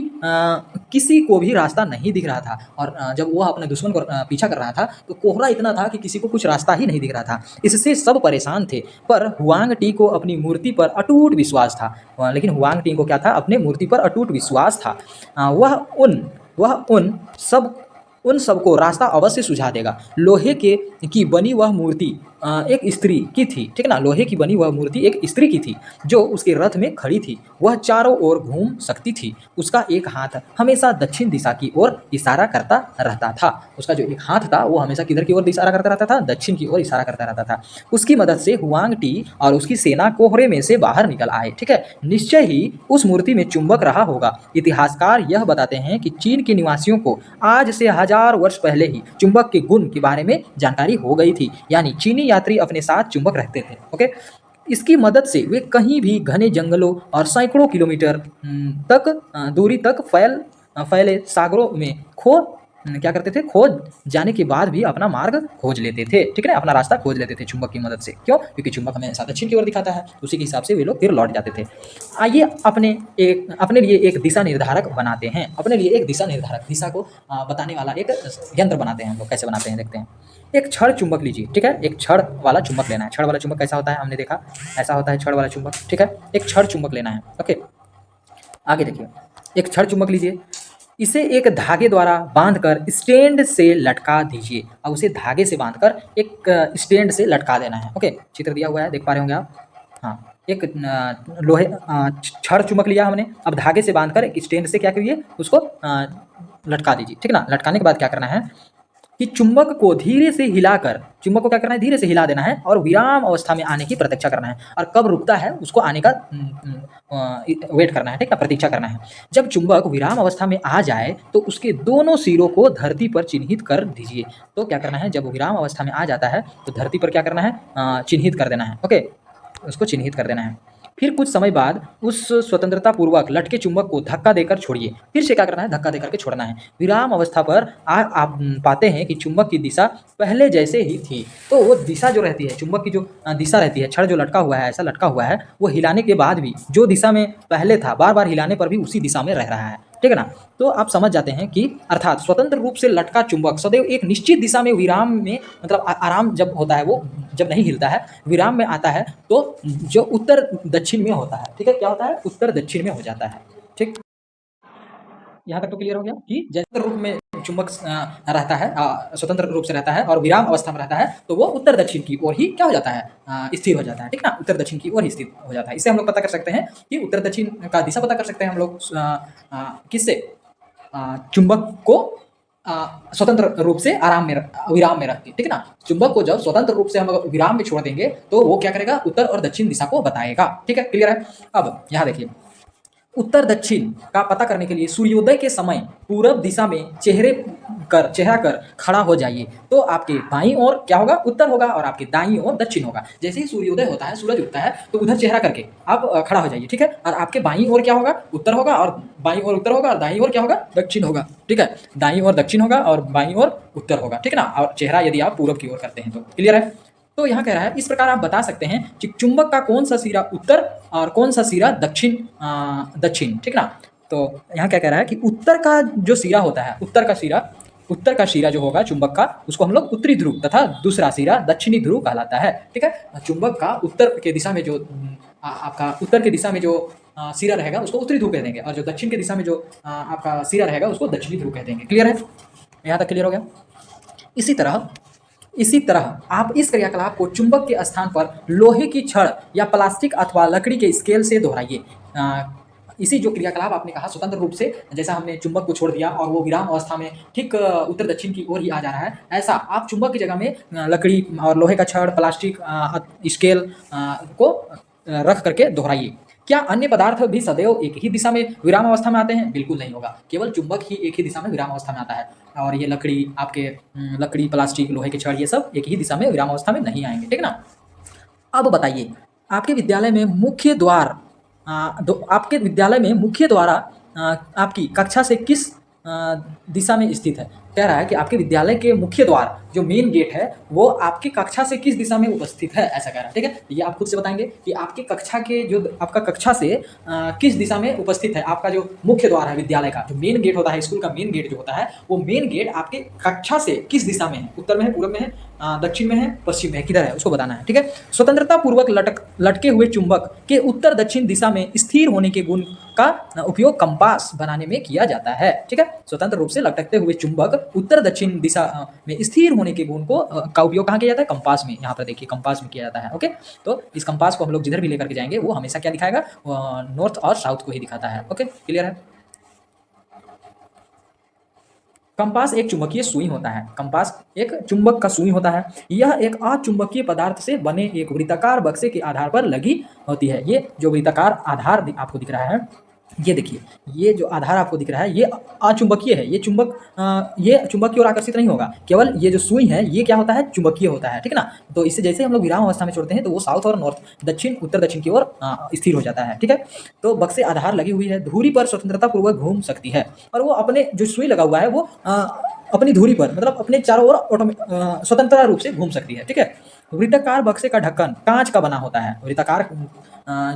किसी को भी रास्ता नहीं दिख रहा था। और जब वो अपने दुश्मन को पीछा कर रहा था तो कोहरा इतना था कि किसी को कुछ रास्ता ही नहीं दिख रहा था। इससे सब परेशान थे, पर हुआंग टी को अपनी मूर्ति पर अटूट विश्वास था। लेकिन हुआंग टी को क्या था? अपने मूर्ति पर अटूट विश्वास था। वह उन सबको रास्ता अवश्य सुझा देगा। लोहे की बनी वह मूर्ति एक स्त्री की थी, ठीक ना। लोहे की बनी वह मूर्ति एक स्त्री की थी जो उसके रथ में खड़ी थी। वह चारों ओर घूम सकती थी। उसका एक हाथ हमेशा दक्षिण दिशा की ओर इशारा करता रहता था। उसका जो एक हाथ था वो हमेशा किधर की ओर इशारा करता रहता था? दक्षिण की ओर इशारा करता रहता था। उसकी मदद से हुआंग टी और उसकी सेना कोहरे में से बाहर निकल आए, ठीक है। निश्चय ही उस मूर्ति में चुंबक रहा होगा। इतिहासकार यह बताते हैं कि चीन के निवासियों को आज से 1000 वर्ष पहले ही चुंबक के गुण के बारे में जानकारी हो गई थी, यानी चीनी यात्री अपने साथ चुंबक रखते थे, ओके। इसकी मदद से वे कहीं भी घने जंगलों और सैकड़ों किलोमीटर तक दूरी तक फैले सागरों में क्या करते थे? खोज जाने के बाद भी अपना मार्ग खोज लेते थे, ठीक है ना। अपना रास्ता खोज लेते थे चुंबक की मदद से। क्यों? क्योंकि चुंबक हमें दक्षिण की ओर दिखाता है, उसी के हिसाब से वे लोग फिर लौट जाते थे। आइए अपने लिए एक दिशा निर्धारक बनाते हैं। अपने लिए एक दिशा निर्धारक, दिशा को बताने वाला एक यंत्र बनाते हैं हम लोग। कैसे बनाते हैं देखते हैं। एक छड़ चुंबक लीजिए, ठीक है। एक छड़ वाला चुंबक लेना है। छड़ वाला चुंबक कैसा होता है? हमने देखा ऐसा होता है छड़ वाला चुंबक, ठीक है। एक छड़ चुंबक लेना है, ओके। आगे देखिए, एक छड़ चुंबक लीजिए, इसे एक धागे द्वारा बांधकर स्टैंड से लटका दीजिए। अब उसे धागे से बांधकर एक स्टैंड से लटका देना है, ओके। चित्र दिया हुआ है, देख पा रहे होंगे आप। हाँ, एक लोहे छड़ चुंबक लिया हमने। अब धागे से बांधकर एक स्टैंड से क्या करिए? उसको लटका दीजिए, ठीक ना। लटकाने के बाद क्या करना है कि चुंबक को धीरे से हिलाकर, चुंबक को क्या करना है? धीरे से हिला देना है और विराम अवस्था में आने की प्रतीक्षा करना है। और कब रुकता है उसको आने का वेट करना है, ठीक है, प्रतीक्षा करना है। जब चुंबक विराम अवस्था में आ जाए तो उसके दोनों सिरों को धरती पर चिन्हित कर दीजिए। तो क्या करना है? जब वो विराम अवस्था में आ जाता है तो धरती पर क्या करना है? चिन्हित कर देना है, ओके, उसको चिन्हित कर देना है। फिर कुछ समय बाद उस स्वतंत्रता पूर्वक लटके चुंबक को धक्का देकर छोड़िए। फिर से क्या करना है, धक्का देकर के छोड़ना है। विराम अवस्था पर आप पाते हैं कि चुंबक की दिशा पहले जैसे ही थी। तो वो दिशा जो रहती है, चुंबक की जो दिशा रहती है, छड़ जो लटका हुआ है, ऐसा लटका हुआ है, वो हिलाने के बाद भी जो दिशा में पहले था, बार बार हिलाने पर भी उसी दिशा में रह रहा है। ठीक है ना। तो आप समझ जाते हैं कि अर्थात स्वतंत्र रूप से लटका चुंबक सदैव एक निश्चित दिशा में विराम में, मतलब आराम जब होता है, वो जब नहीं हिलता है, विराम में आता है, तो जो उत्तर दक्षिण में होता है। ठीक है, क्या होता है, उत्तर दक्षिण में हो जाता है। ठीक, यहाँ तक तो क्लियर हो गया कि जैसे रूप में चुंबक रहता है, स्वतंत्र रूप से रहता है और विराम अवस्था में रहता है, तो वो उत्तर दक्षिण की ओर ही क्या हो जाता है, स्थिर हो जाता है। ठीक ना, उत्तर दक्षिण की ओर ही स्थिर हो जाता है। इससे हम लोग पता कर सकते हैं कि उत्तर दक्षिण का दिशा पता कर सकते हैं हम लोग किससे, चुंबक को स्वतंत्र रूप से विराम में रख के। ठीक है ना, चुंबक को जब स्वतंत्र रूप से हम विराम में छोड़ देंगे तो वो क्या करेगा, उत्तर और दक्षिण दिशा को बताएगा। ठीक है, क्लियर है। अब यहाँ देखिए, उत्तर दक्षिण का पता करने के लिए सूर्योदय के समय पूरब दिशा में चेहरा कर खड़ा हो जाइए। तो आपके बाईं ओर क्या होगा, उत्तर होगा, और आपके दाईं ओर दक्षिण होगा। जैसे ही सूर्योदय होता है, सूरज उगता है, तो उधर चेहरा करके आप खड़ा हो जाइए। ठीक है, और आपके बाईं ओर क्या होगा, उत्तर होगा, और बाईं ओर उत्तर होगा, और दाईं ओर क्या होगा, दक्षिण होगा। ठीक है, दाईं ओर दक्षिण होगा और बाईं ओर उत्तर होगा। ठीक है ना, और चेहरा यदि आप पूरब की ओर करते हैं तो। क्लियर है। तो यहाँ कह रहा है, इस प्रकार आप बता सकते हैं कि चुंबक का कौन सा सिरा उत्तर और कौन सा सिरा दक्षिण। ठीक ना। तो यहाँ क्या कह रहा है कि उत्तर का जो सिरा होता है, उत्तर का सिरा जो होगा चुंबक का, उसको हम लोग उत्तरी ध्रुव तथा दूसरा सिरा दक्षिणी ध्रुव कहलाता है। ठीक है, चुंबक का उत्तर के दिशा में जो आपका उत्तर के दिशा में जो सिरा रहेगा उसको उत्तरी ध्रुव कह देंगे, और जो दक्षिण के दिशा में जो आपका सिरा रहेगा उसको दक्षिणी ध्रुव कह देंगे। क्लियर है, यहाँ तक क्लियर हो गया। इसी तरह आप इस क्रियाकलाप को चुंबक के स्थान पर लोहे की छड़ या प्लास्टिक अथवा लकड़ी के स्केल से दोहराइए। इसी जो क्रियाकलाप आपने कहा स्वतंत्र रूप से, जैसा हमने चुंबक को छोड़ दिया और वो विराम अवस्था में ठीक उत्तर दक्षिण की ओर ही आ जा रहा है, ऐसा आप चुंबक की जगह में लकड़ी और लोहे का छड़, प्लास्टिक, स्केल को रख करके दोहराइए। क्या अन्य पदार्थ भी सदैव एक ही दिशा में विराम अवस्था में आते हैं? बिल्कुल नहीं होगा, केवल चुंबक ही एक ही दिशा में विराम अवस्था में आता है, और ये लकड़ी, प्लास्टिक, लोहे के छड़, ये सब एक ही दिशा में विराम अवस्था में नहीं आएंगे। ठीक ना। अब बताइए, आपके विद्यालय में मुख्य द्वार आपकी कक्षा से किस दिशा में स्थित है? कह रहा है कि आपके विद्यालय के मुख्य द्वार जो मेन गेट है वो आपकी कक्षा से किस दिशा में उपस्थित है, ऐसा कह रहा है। ठीक है, ये आप खुद से बताएंगे कि आपकी कक्षा के जो आपका कक्षा से किस दिशा में उपस्थित है। आपका जो मुख्य द्वार है विद्यालय का, जो मेन गेट होता है, स्कूल का मेन गेट जो होता है, वो मेन गेट आपके कक्षा से किस दिशा में है, उत्तर में है, पूर्व में है, दक्षिण में है, पश्चिम में है, किधर है, उसको बताना है। ठीक है, स्वतंत्रता पूर्वक लटके हुए चुंबक के उत्तर दक्षिण दिशा में स्थिर होने के गुण का उपयोग कंपास बनाने में किया जाता है। ठीक है, स्वतंत्र रूप से लटकते हुए चुंबक उत्तर दक्षिण दिशा में स्थिर होने के गुण को का उपयोग कहाँ किया जाता है? कंपास में। यहाँ पर देखिए, कंपास में किया जाता है। ओके, तो इस कंपास को हम लोग जिधर भी लेकर के जाएंगे वो हमेशा क्या दिखाएगा, नॉर्थ और साउथ को ही दिखाता है। ओके, क्लियर है। कंपास एक चुंबकीय सुई होता है। कंपास एक चुंबक का सुई होता है। यह एक अचुंबकीय पदार्थ से बने एक वृत्ताकार बक्से के आधार पर लगी होती है। ये जो वृत्ताकार आधार आपको दिख रहा है, ये देखिए, ये जो आधार आपको दिख रहा है ये अचुंबकीय है। ये चुंबक की ओर आकर्षित नहीं होगा, केवल ये जो सुई है ये क्या होता है, चुंबकीय होता है। ठीक है ना। तो इससे जैसे हम लोग विराम अवस्था में छोड़ते हैं तो वो साउथ और नॉर्थ, उत्तर दक्षिण की ओर स्थिर हो जाता है। ठीक है, तो बक्से आधार लगी हुई है, धुरी पर स्वतंत्रता पूर्वक घूम सकती है, और वो अपने जो सुई लगा हुआ है वो अपनी धुरी पर, मतलब अपने चारों ओर स्वतंत्रता रूप से घूम सकती है। ठीक है, वृत्ताकार बक्से का ढक्कन कांच का बना होता है। वृत्ताकार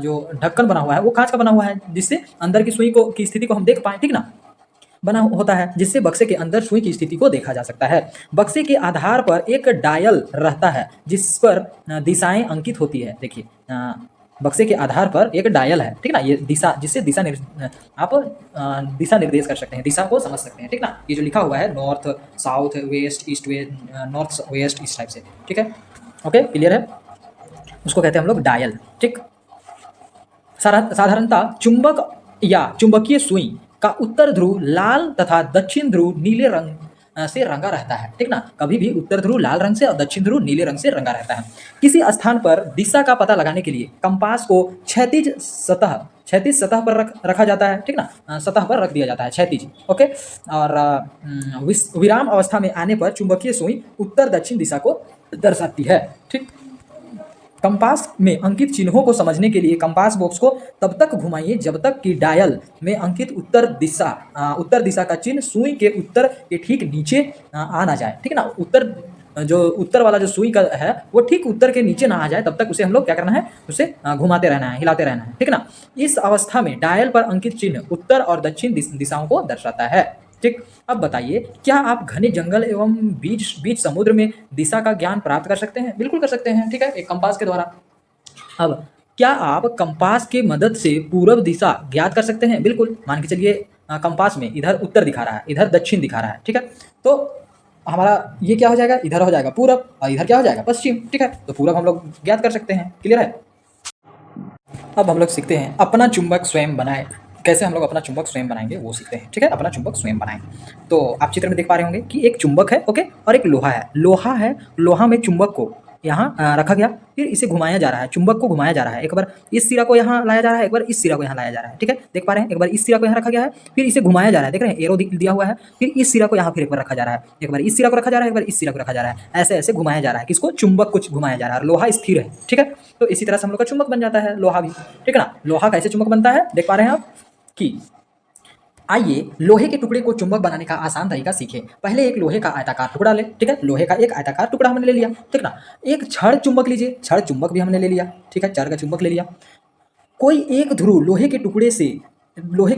जो ढक्कन बना हुआ है वो कांच का बना हुआ है, जिससे अंदर की सुई की स्थिति को हम देख पाए। ठीक ना, बना होता है जिससे बक्से के अंदर सुई की स्थिति को देखा जा सकता है। बक्से के आधार पर एक डायल रहता है जिस पर दिशाएं अंकित होती है। देखिए, बक्से के आधार पर एक डायल है। ठीक ना, ये दिशा, जिससे आप दिशा निर्देश कर सकते हैं, दिशा को समझ सकते हैं। ठीक ना, ये जो लिखा हुआ है north, south, west, east, north, west, इस टाइप से। ठीक है, ओके, क्लियर है। उसको कहते हैं हम लोग डायल। ठीक, साधारणतः चुंबक या चुंबकीय सुई का उत्तर ध्रुव लाल तथा दक्षिण ध्रुव नीले रंग से रंगा रहता है। ठीक ना, कभी भी उत्तर ध्रुव लाल रंग से और दक्षिण ध्रुव नीले रंग से रंगा रहता है। किसी स्थान पर दिशा का पता लगाने के लिए कंपास को क्षैतिज सतह पर रखा जाता है। ठीक ना, सतह पर रख दिया जाता है, क्षैतिज। ओके, और विराम अवस्था में आने पर चुंबकीय सुई उत्तर दक्षिण दिशा को दर्शाती है। ठीक, कंपास में अंकित चिन्हों को समझने के लिए कंपास बॉक्स को तब तक घुमाइए जब तक कि डायल में अंकित उत्तर दिशा का चिन्ह सुई के उत्तर के ठीक नीचे आ ना जाए। ठीक है ना, उत्तर वाला जो सुई का है वो ठीक उत्तर के नीचे ना आ जाए, तब तक उसे हम लोग क्या करना है, उसे घुमाते रहना है, हिलाते रहना है। ठीक है ना, इस अवस्था में डायल पर अंकित चिन्ह उत्तर और दक्षिण दिशाओं को दर्शाता है। ठीक, अब बताइए, क्या आप घने जंगल एवं बीच समुद्र में दिशा का ज्ञान प्राप्त कर सकते हैं? बिल्कुल कर सकते हैं। ठीक है, एक कंपास के द्वारा। अब क्या आप कंपास के मदद से पूर्व दिशा ज्ञात कर सकते हैं? बिल्कुल। मान के चलिए कंपास में इधर उत्तर दिखा रहा है, इधर दक्षिण दिखा रहा है। ठीक है, तो हमारा ये क्या हो जाएगा, इधर हो जाएगा पूरब और इधर क्या हो जाएगा, पश्चिम। ठीक है, तो पूरब हम लोग ज्ञात कर सकते हैं। क्लियर है? अब हम लोग सीखते हैं अपना चुंबक स्वयं बनाए। कैसे हम लोग अपना चुंबक स्वयं बनाएंगे वो सीखते हैं। ठीक है, अपना चुंबक स्वयं बनाएं। तो आप चित्र में देख पा रहे होंगे कि एक चुंबक है, ओके, और एक लोहा है। लोहा में चुंबक को यहाँ रखा गया, फिर इसे घुमाया जा रहा है, चुंबक को घुमाया जा रहा है। एक बार इस सिरा को यहाँ लाया जा रहा है, एक बार इस सिरा को यहाँ लाया जा रहा है। ठीक है, देख पा रहे हैं, एक बार इस सिरा को यहाँ रखा गया है, फिर इसे घुमाया जा रहा है। देख रहे हैं, एरो दिया हुआ है। फिर इस सिरा को यहाँ फिर एक बार रखा जा रहा है, एक बार इस सिरा को रखा जा रहा है, एक बार इस सिरा को रखा जा रहा है। ऐसे ऐसे घुमाया जा रहा है, किसको, चुंबक को घुमाया जा रहा है। लोहा स्थिर है। ठीक है, तो इसी तरह से हम लोग का चुंबक बन जाता है, लोहा भी। ठीक है ना, लोहा कैसे चुंबक बनता है देख पा रहे हैं आप कि आइए लोहे के टुकड़े को चुंबक बनाने का आसान तरीका सीखें। पहले एक लोहे का आयताकार टुकड़ा ले। ठीक है, लोहे का एक आयताकार टुकड़ा हमने ले लिया। ठीक ना, एक छड़ चुंबक लीजिए, छड़ चुंबक भी हमने ले लिया। ठीक है, छड़ का चुंबक ले लिया। कोई एक ध्रुव लोहे के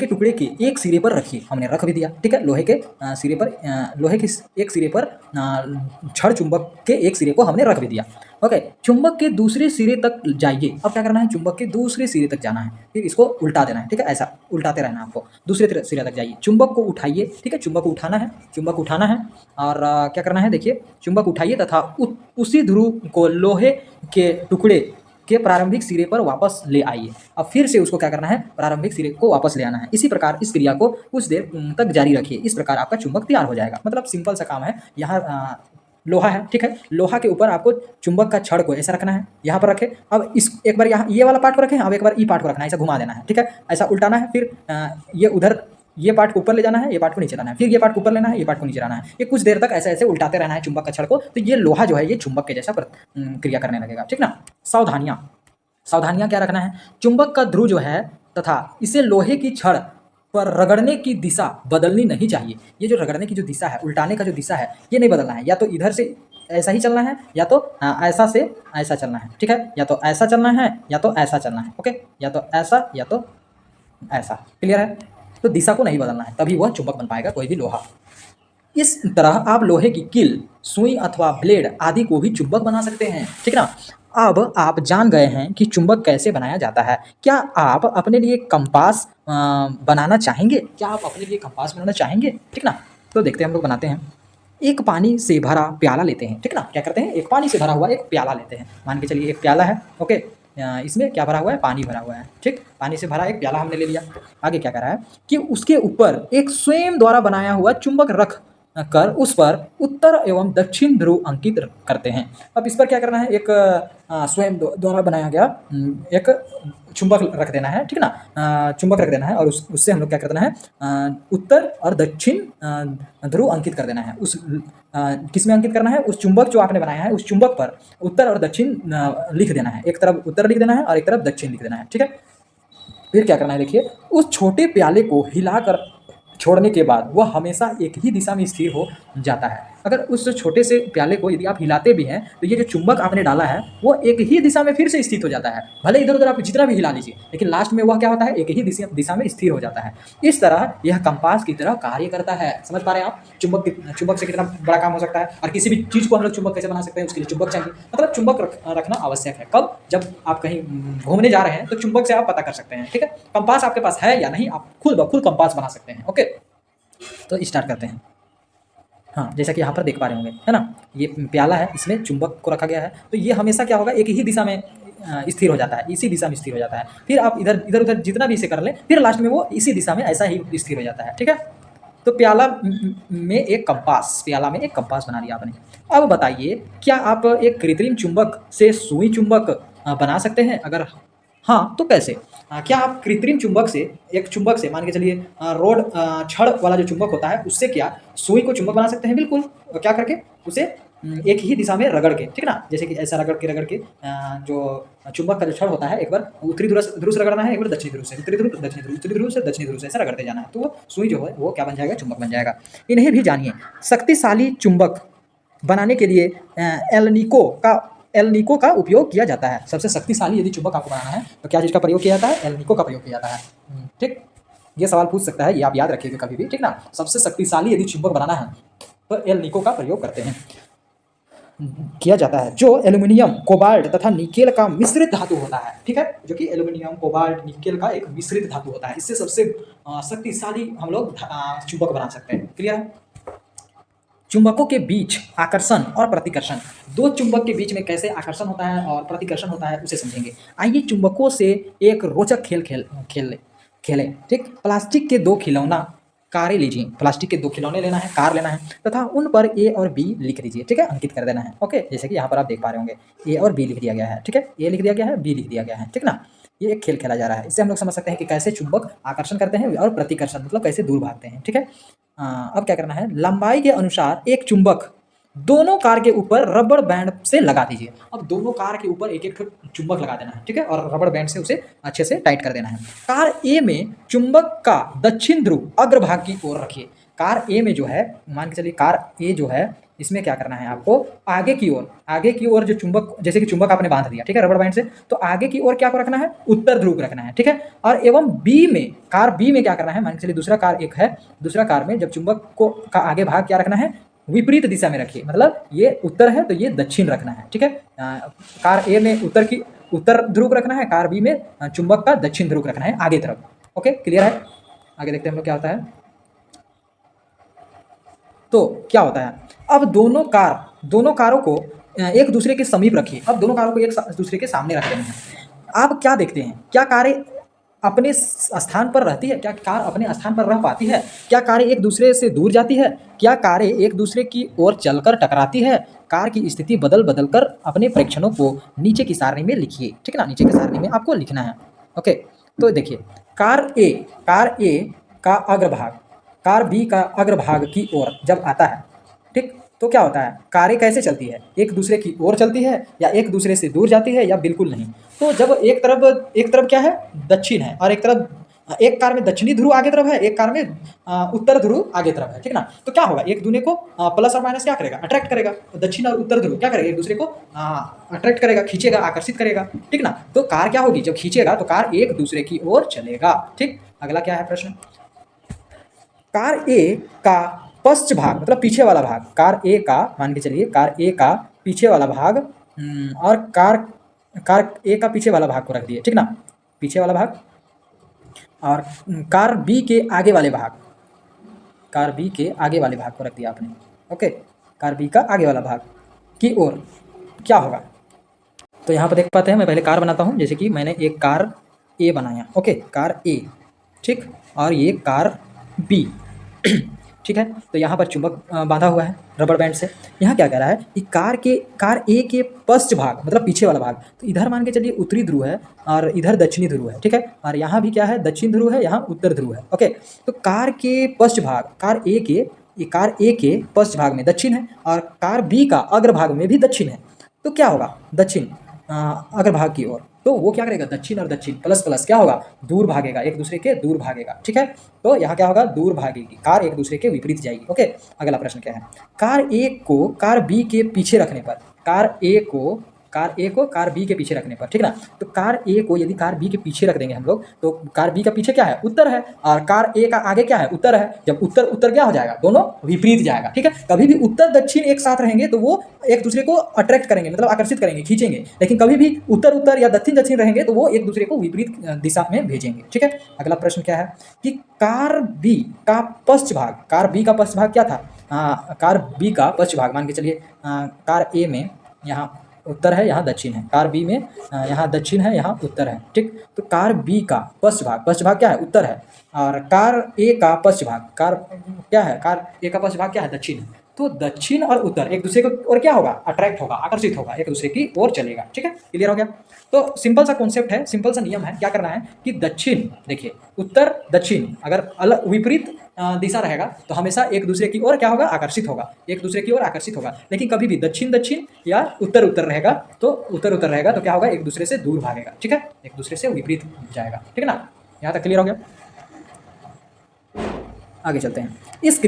टुकड़े के एक सिरे पर रखिए, हमने रख भी दिया। ठीक है, लोहे के एक सिरे पर छड़ चुंबक के एक सिरे को हमने रख भी दिया। ओके, चुंबक के दूसरे सिरे तक जाइए। अब क्या करना है, चुंबक के दूसरे सिरे तक जाना है, फिर इसको उल्टा देना है। ठीक है, ऐसा उल्टाते रहना है आपको। दूसरे सिरे तक जाइए, चुंबक को उठाइए। ठीक है, चुंबक को उठाना है और क्या करना है, देखिए, चुंबक उठाइए तथा उसी ध्रुव को लोहे के टुकड़े के प्रारंभिक सिरे पर वापस ले आइए। अब फिर से उसको क्या करना है, प्रारंभिक सिरे को वापस ले आना है। इसी प्रकार इस क्रिया को कुछ देर तक जारी रखिए। इस प्रकार आपका चुंबक तैयार हो जाएगा। मतलब सिंपल सा काम है। यहाँ लोहा है। ठीक है, लोहा के ऊपर आपको चुंबक का छड़ को ऐसा रखना है, यहाँ पर रखें। अब एक बार यहाँ ये वाला पार्ट को रखें, अब एक बार ई पार्ट को रखना है, ऐसा घुमा देना है। ठीक है, ऐसा उल्टाना है, फिर ये पार्ट को ऊपर ले जाना है, ये पार्ट को नीचे लाना है, फिर ये पार्ट को ऊपर लेना है, ये पार्ट को नीचे लाना है। ये कुछ देर तक ऐसे ऐसे उल्टाते रहना है चुंबक का छड़ को, तो ये लोहा जो है ये चुंबक के जैसा क्रिया करने लगेगा। ठीक ना, सावधानियां क्या रखना है, चुंबक का ध्रुव जो है तथा इसे लोहे की छड़ पर रगड़ने की दिशा बदलनी नहीं चाहिए। ये जो रगड़ने की जो दिशा है, उल्टाने का जो दिशा है, ये नहीं बदलना है। या तो इधर से ऐसा ही चलना है, या तो ऐसा से ऐसा चलना है। ठीक है, या तो ऐसा चलना है या तो ऐसा चलना है। ओके, या तो ऐसा या तो ऐसा। क्लियर है? तो दिशा को नहीं बदलना है, तभी वह चुंबक बन पाएगा कोई भी लोहा। इस तरह आप लोहे की कील, सुई अथवा ब्लेड आदि को भी चुंबक बना सकते हैं। ठीक ना, अब आप जान गए हैं कि चुंबक कैसे बनाया जाता है। क्या आप अपने लिए कंपास बनाना चाहेंगे? ठीक ना, तो देखते हैं, हम लोग बनाते हैं। एक पानी से भरा प्याला लेते हैं। ठीक ना, क्या करते हैं, एक पानी से भरा हुआ एक प्याला लेते हैं। मान के चलिए एक प्याला है। ओके, इसमें क्या भरा हुआ है, पानी भरा हुआ है। ठीक, पानी से भरा एक प्याला हमने ले लिया। आगे क्या कर रहा है कि उसके ऊपर एक स्वयं द्वारा बनाया हुआ चुंबक रख कर उस पर उत्तर एवं दक्षिण ध्रुव अंकित करते हैं। अब इस पर क्या करना है, एक स्वयं द्वारा बनाया गया एक चुंबक रख देना है। ठीक ना, चुंबक रख देना है और उससे हम लोग क्या कर देना है, उत्तर और दक्षिण ध्रुव अंकित कर देना है। किस में अंकित करना है, उस चुंबक जो आपने बनाया है उस चुंबक पर उत्तर और दक्षिण लिख देना है। एक तरफ उत्तर लिख देना है और एक तरफ दक्षिण लिख देना है। ठीक है, फिर क्या करना है, देखिए, उस छोटे प्याले को हिलाकर छोड़ने के बाद वह हमेशा एक ही दिशा में स्थिर हो जाता है। अगर उस छोटे से प्याले को यदि आप हिलाते भी हैं तो ये जो चुंबक आपने डाला है वो एक ही दिशा में फिर से स्थित हो जाता है। भले इधर उधर आप जितना भी हिला लीजिए, लेकिन लास्ट में वह क्या होता है, एक ही दिशा में स्थिर हो जाता है। इस तरह यह कंपास की तरह कार्य करता है। समझ पा रहे हैं आप, चुंबक से कितना बड़ा काम हो सकता है। और किसी भी चीज़ को हम लोग चुंबक कैसे बना सकते हैं, उसके लिए चुंबक चाहिए। मतलब चुंबक रखना आवश्यक है। कब, जब आप कहीं घूमने जा रहे हैं तो चुंबक से आप पता कर सकते हैं। ठीक है, कंपास आपके पास है या नहीं, आप खुद ब खुद कंपास बना सकते हैं। ओके, तो स्टार्ट करते हैं। हाँ, जैसा कि यहाँ पर देख पा रहे होंगे, है ना, ये प्याला है, इसमें चुंबक को रखा गया है, तो ये हमेशा क्या होगा, एक ही दिशा में स्थिर हो जाता है, इसी दिशा में स्थिर हो जाता है। फिर आप इधर उधर जितना भी इसे कर लें, फिर लास्ट में वो इसी दिशा में ऐसा ही स्थिर हो जाता है। ठीक है, तो प्याला में एक कंपास बना लिया आपने। अब बताइए, क्या आप एक कृत्रिम चुंबक से सुई चुंबक बना सकते हैं? अगर हाँ, तो कैसे? क्या आप कृत्रिम चुंबक से, एक चुंबक से मान के चलिए रोड छड़ वाला जो चुंबक होता है उससे क्या सुई को चुंबक बना सकते हैं? बिल्कुल। क्या करके? उसे एक ही दिशा में रगड़ के, ठीक ना, जैसे कि ऐसा रगड़ के जो चुंबक का जो छड़ होता है एक बार उत्तरी ध्रुव से रगड़ना है, एक बार दक्षिणी ध्रुव से, उत्तरी ध्रुव दक्षिणी ध्रुव, उत्तरी ध्रुव से दक्षिणी ध्रुव से ऐसा रगड़ते जाना है, तो वो सुई जो है वो क्या बन जाएगा? चुंबक बन जाएगा। इन्हें भी जानिए। शक्तिशाली चुंबक बनाने के लिए एलनिको का उपयोग किया जाता है। सबसे शक्तिशाली यदि चुंबक आपको बनाना है तो क्या चीज़ का प्रयोग किया जाता है? एलनिको का प्रयोग किया जाता है। ठीक, ये सवाल पूछ सकता है, ये आप याद रखिएगा कभी भी, ठीक ना। सबसे शक्तिशाली यदि चुंबक बनाना है तो एलनिको का प्रयोग करते हैं, किया जाता है, जो एल्यूमिनियम, कोबाल्ट तथा निकेल का मिश्रित धातु होता है। ठीक है, जो कि एल्यूमिनियम, कोबाल्ट, निकेल का एक मिश्रित धातु होता है। इससे सबसे शक्तिशाली हम लोग चुंबक बना सकते हैं। क्लियर है? चुंबकों के बीच आकर्षण और प्रतिकर्षण, दो चुंबक के बीच में कैसे आकर्षण होता है और प्रतिकर्षण होता है उसे समझेंगे। आइए चुंबकों से एक रोचक खेलें। ठीक, प्लास्टिक के दो खिलौना कारें लीजिए। प्लास्टिक के दो खिलौने लेना है, कार लेना है तथा उन पर ए और बी लिख दीजिए। ठीक है, अंकित कर देना है। ओके, जैसे कि यहाँ पर आप देख पा रहे होंगे ए और बी लिख दिया गया है। ठीक है, ए लिख दिया गया है, बी लिख दिया गया है। ठीक ना, ये एक खेल खेला जा रहा है। इससे हम लोग समझ सकते हैं कि कैसे चुंबक आकर्षण करते हैं और प्रतिकर्षण मतलब कैसे दूर भागते हैं। ठीक है, अब क्या करना है, लंबाई के अनुसार एक चुंबक दोनों कार के ऊपर रबड़ बैंड से लगा दीजिए। अब दोनों कार के ऊपर एक एक चुंबक लगा देना है। ठीक है, और रबड़ बैंड से उसे अच्छे से टाइट कर देना है। कार ए में चुंबक का दक्षिण ध्रुव अग्रभाग की ओर रखिए। कार ए में जो है, मान के चलिए कार ए जो है, इसमें क्या करना है आपको, आगे की ओर जो चुंबक, जैसे कि चुंबक आपने बांध दिया, ठीक है, रबड़ बैंड से, तो आगे की ओर क्या को रखना है? उत्तर ध्रुव रखना है। ठीक है, और एवं बी में, कार बी में क्या करना है, मान के चलिए दूसरा कार एक है, दूसरा कार में जब चुंबक को का आगे भाग क्या रखना है? विपरीत दिशा में रखिए। मतलब ये उत्तर है तो ये दक्षिण रखना है। ठीक है, कार ए में उत्तर ध्रुव रखना है, कार बी में चुंबक का दक्षिण ध्रुव रखना है आगे तरफ। ओके, क्लियर है? आगे देखते हैं हम लोग क्या होता है। तो क्या होता है, अब दोनों कारों को एक दूसरे के समीप रखिए। अब दोनों कारों को एक दूसरे के सामने रख देना है। अब क्या देखते हैं, क्या कारें अपने स्थान पर रहती है? क्या कार अपने स्थान पर रह पाती है? क्या कारें एक दूसरे से दूर जाती है? क्या कारें एक दूसरे की ओर चलकर टकराती है? कार की स्थिति बदल कर अपने प्रेक्षणों को नीचे की सारणी में लिखिए। ठीक है ना, नीचे की सारणी में आपको लिखना है। ओके, तो देखिए, कार ए का अग्रभाग कार बी का अग्रभाग की ओर जब आता है, ठीक, तो क्या होता है, कारें कैसे चलती है? एक दूसरे की ओर चलती है या एक दूसरे से दूर जाती है या बिल्कुल नहीं? तो जब एक तरफ क्या है, दक्षिण है, और एक कार में दक्षिणी ध्रुव आगे तरफ है, एक कार में उत्तर ध्रुव आगे तरफ है। ठीक ना, तो क्या होगा, एक दूसरे को प्लस और माइनस क्या करेगा? अट्रैक्ट करेगा। दक्षिण और उत्तर ध्रुव क्या करेगा? एक दूसरे को अट्रैक्ट करेगा, खींचेगा, आकर्षित करेगा। ठीक ना, तो कार क्या होगी, जब खींचेगा तो कार एक दूसरे की ओर चलेगा। ठीक, अगला क्या है प्रश्न, कार ए का पश्च भाग मतलब पीछे वाला भाग, कार ए का, मान के चलिए कार ए का पीछे वाला भाग और कार ए का पीछे वाला भाग को रख दिए। ठीक ना, पीछे वाला भाग, और कार बी के आगे वाले भाग को रख दिया आपने। ओके, कार बी का आगे वाला भाग की ओर क्या होगा, तो यहाँ पर देख पाते हैं, मैं पहले कार बनाता हूँ। जैसे कि मैंने एक कार ए बनाया। ओके, कार ए, ठीक, और ये कार बी, ठीक है, तो यहाँ पर चुंबक बांधा हुआ है रबड़ बैंड से। यहाँ क्या कह रहा है कि कार ए के पश्च भाग मतलब पीछे वाला भाग, तो इधर मान के चलिए उत्तरी ध्रुव है और इधर दक्षिणी ध्रुव है। ठीक है, और यहाँ भी क्या है, दक्षिण ध्रुव है, यहाँ उत्तर ध्रुव है। ओके, तो कार के पश्च भाग, कार ए के पश्च भाग में दक्षिण है और कार बी का अग्रभाग में भी दक्षिण है। तो क्या होगा, दक्षिण अग्रभाग की ओर, तो वो क्या करेगा, दक्षिण और दक्षिण प्लस प्लस क्या होगा, दूर भागेगा, एक दूसरे के दूर भागेगा। ठीक है, तो यहाँ क्या होगा, दूर भागेगी, कार एक दूसरे के विपरीत जाएगी। ओके, अगला प्रश्न क्या है, कार ए को कार बी के पीछे रखने पर, कार ए को कार बी के पीछे रखने पर, ठीक ना, तो कार ए को यदि कार बी के पीछे रख देंगे हम लोग, तो कार बी का पीछे क्या है, उत्तर है, और कार ए का आगे क्या है, उत्तर है। जब उत्तर क्या हो जाएगा, दोनों विपरीत जाएगा। ठीक है, कभी भी उत्तर दक्षिण एक साथ रहेंगे तो वो एक दूसरे को अट्रैक्ट करेंगे, मतलब आकर्षित करेंगे, खींचेंगे, लेकिन कभी भी उत्तर या दक्षिण रहेंगे तो वो एक दूसरे को विपरीत दिशा में भेजेंगे। ठीक है, अगला प्रश्न क्या है कि कार बी का पश्च भाग क्या था, कार बी का पश्च भाग, मान के चलिए कार ए में यहाँ उत्तर है, यहाँ दक्षिण है, कार बी में यहाँ दक्षिण है, यहाँ उत्तर है। ठीक, तो कार बी का पश्च भाग क्या है, उत्तर है, और कार ए का पश्च भाग, कार ए का पश्च भाग क्या है, दक्षिण है। तो दक्षिण और उत्तर एक दूसरे को और क्या होगा, अट्रैक्ट होगा, आकर्षित होगा, एक दूसरे की ओर चलेगा। ठीक है, क्लियर हो गया। तो सिंपल सा कॉन्सेप्ट है, सिंपल सा नियम है, क्या करना है कि दक्षिण, देखिए उत्तर दक्षिण अगर अलग विपरीत दिशा रहेगा तो हमेशा एक दूसरे की ओर क्या होगा, आकर्षित होगा, एक दूसरे की ओर आकर्षित होगा। लेकिन कभी भी दक्षिण दक्षिण या उत्तर उत्तर रहेगा तो क्या होगा, एक दूसरे से दूर भागेगा। ठीक है, एक दूसरे से विपरीत जाएगा। ठीक है ना, यहाँ तक क्लियर हो गया। आगे चलते हैं। इस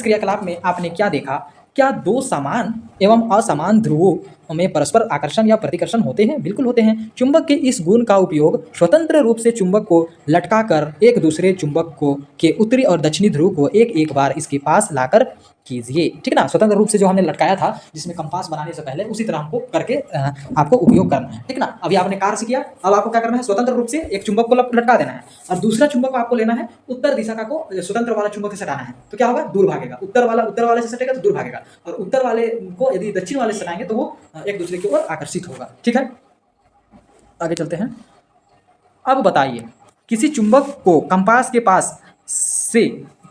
क्रियाकलाप में आपने क्या देखा, क्या दो समान एवं असमान ध्रुवों में परस्पर आकर्षण या प्रतिकर्षण होते हैं? बिल्कुल होते हैं। चुंबक के इस गुण का उपयोग स्वतंत्र रूप से चुंबक को लटकाकर एक दूसरे चुंबक को के उत्तरी और दक्षिणी ध्रुव को एक एक बार इसके पास लाकर कीजिए। ठीक है ना, स्वतंत्र रूप से जो हमने लटकाया था जिसमें कंपास बनाने से पहले, उसी तरह हमको करके आपको उपयोग करना है। ठीक है ना, अभी आपने कार्य से किया, अब आपको क्या करना है, स्वतंत्र रूप से एक चुंबक को लटका देना है और दूसरा चुंबक को आपको लेना है उत्तर दिशा का को स्वतंत्र वाला चुंबक से सटाना है। तो क्या होगा, दूर भागेगा। उत्तर वाले से सटेगा तो दूर भागेगा, और उत्तर वाले को यदि दक्षिण वाले से सटाएंगे तो वो एक दूसरे की ओर आकर्षित होगा। ठीक है, आगे चलते हैं। अब बताइए, किसी चुंबक को कंपास के पास से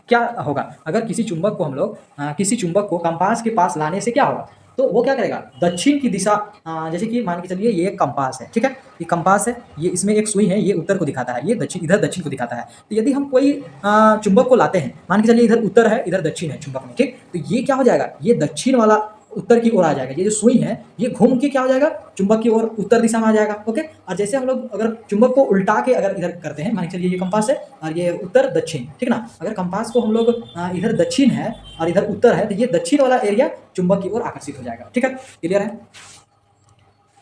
क्या होगा, अगर किसी चुंबक को हम लोग किसी चुंबक को कंपास के पास लाने से क्या होगा, तो वो क्या करेगा, दक्षिण की दिशा, जैसे कि मान के चलिए ये एक कंपास है। ठीक है, ये कंपास है, ये इसमें एक सुई है, ये उत्तर को दिखाता है, ये दक्षिण, इधर दक्षिण को दिखाता है। तो यदि हम कोई चुंबक को लाते हैं, मान के चलिए इधर उत्तर है, इधर दक्षिण है चुंबक में, ठीक, तो ये क्या हो जाएगा, ये दक्षिण वाला उत्तर की ओर आ जाएगा, ये जो सुई है ये घूम के क्या हो जाएगा, चुंबक की ओर उत्तर दिशा में आ जाएगा। ओके, और जैसे हम लोग अगर चुंबक को उल्टा के अगर इधर करते हैं, मान के चलिए ये कंपास है और ये उत्तर दक्षिण, ठीक ना, अगर कंपास को हम लोग इधर दक्षिण है और इधर उत्तर है, तो ये दक्षिण वाला एरिया चुंबक की ओर आकर्षित हो जाएगा। ठीक है, क्लियर है।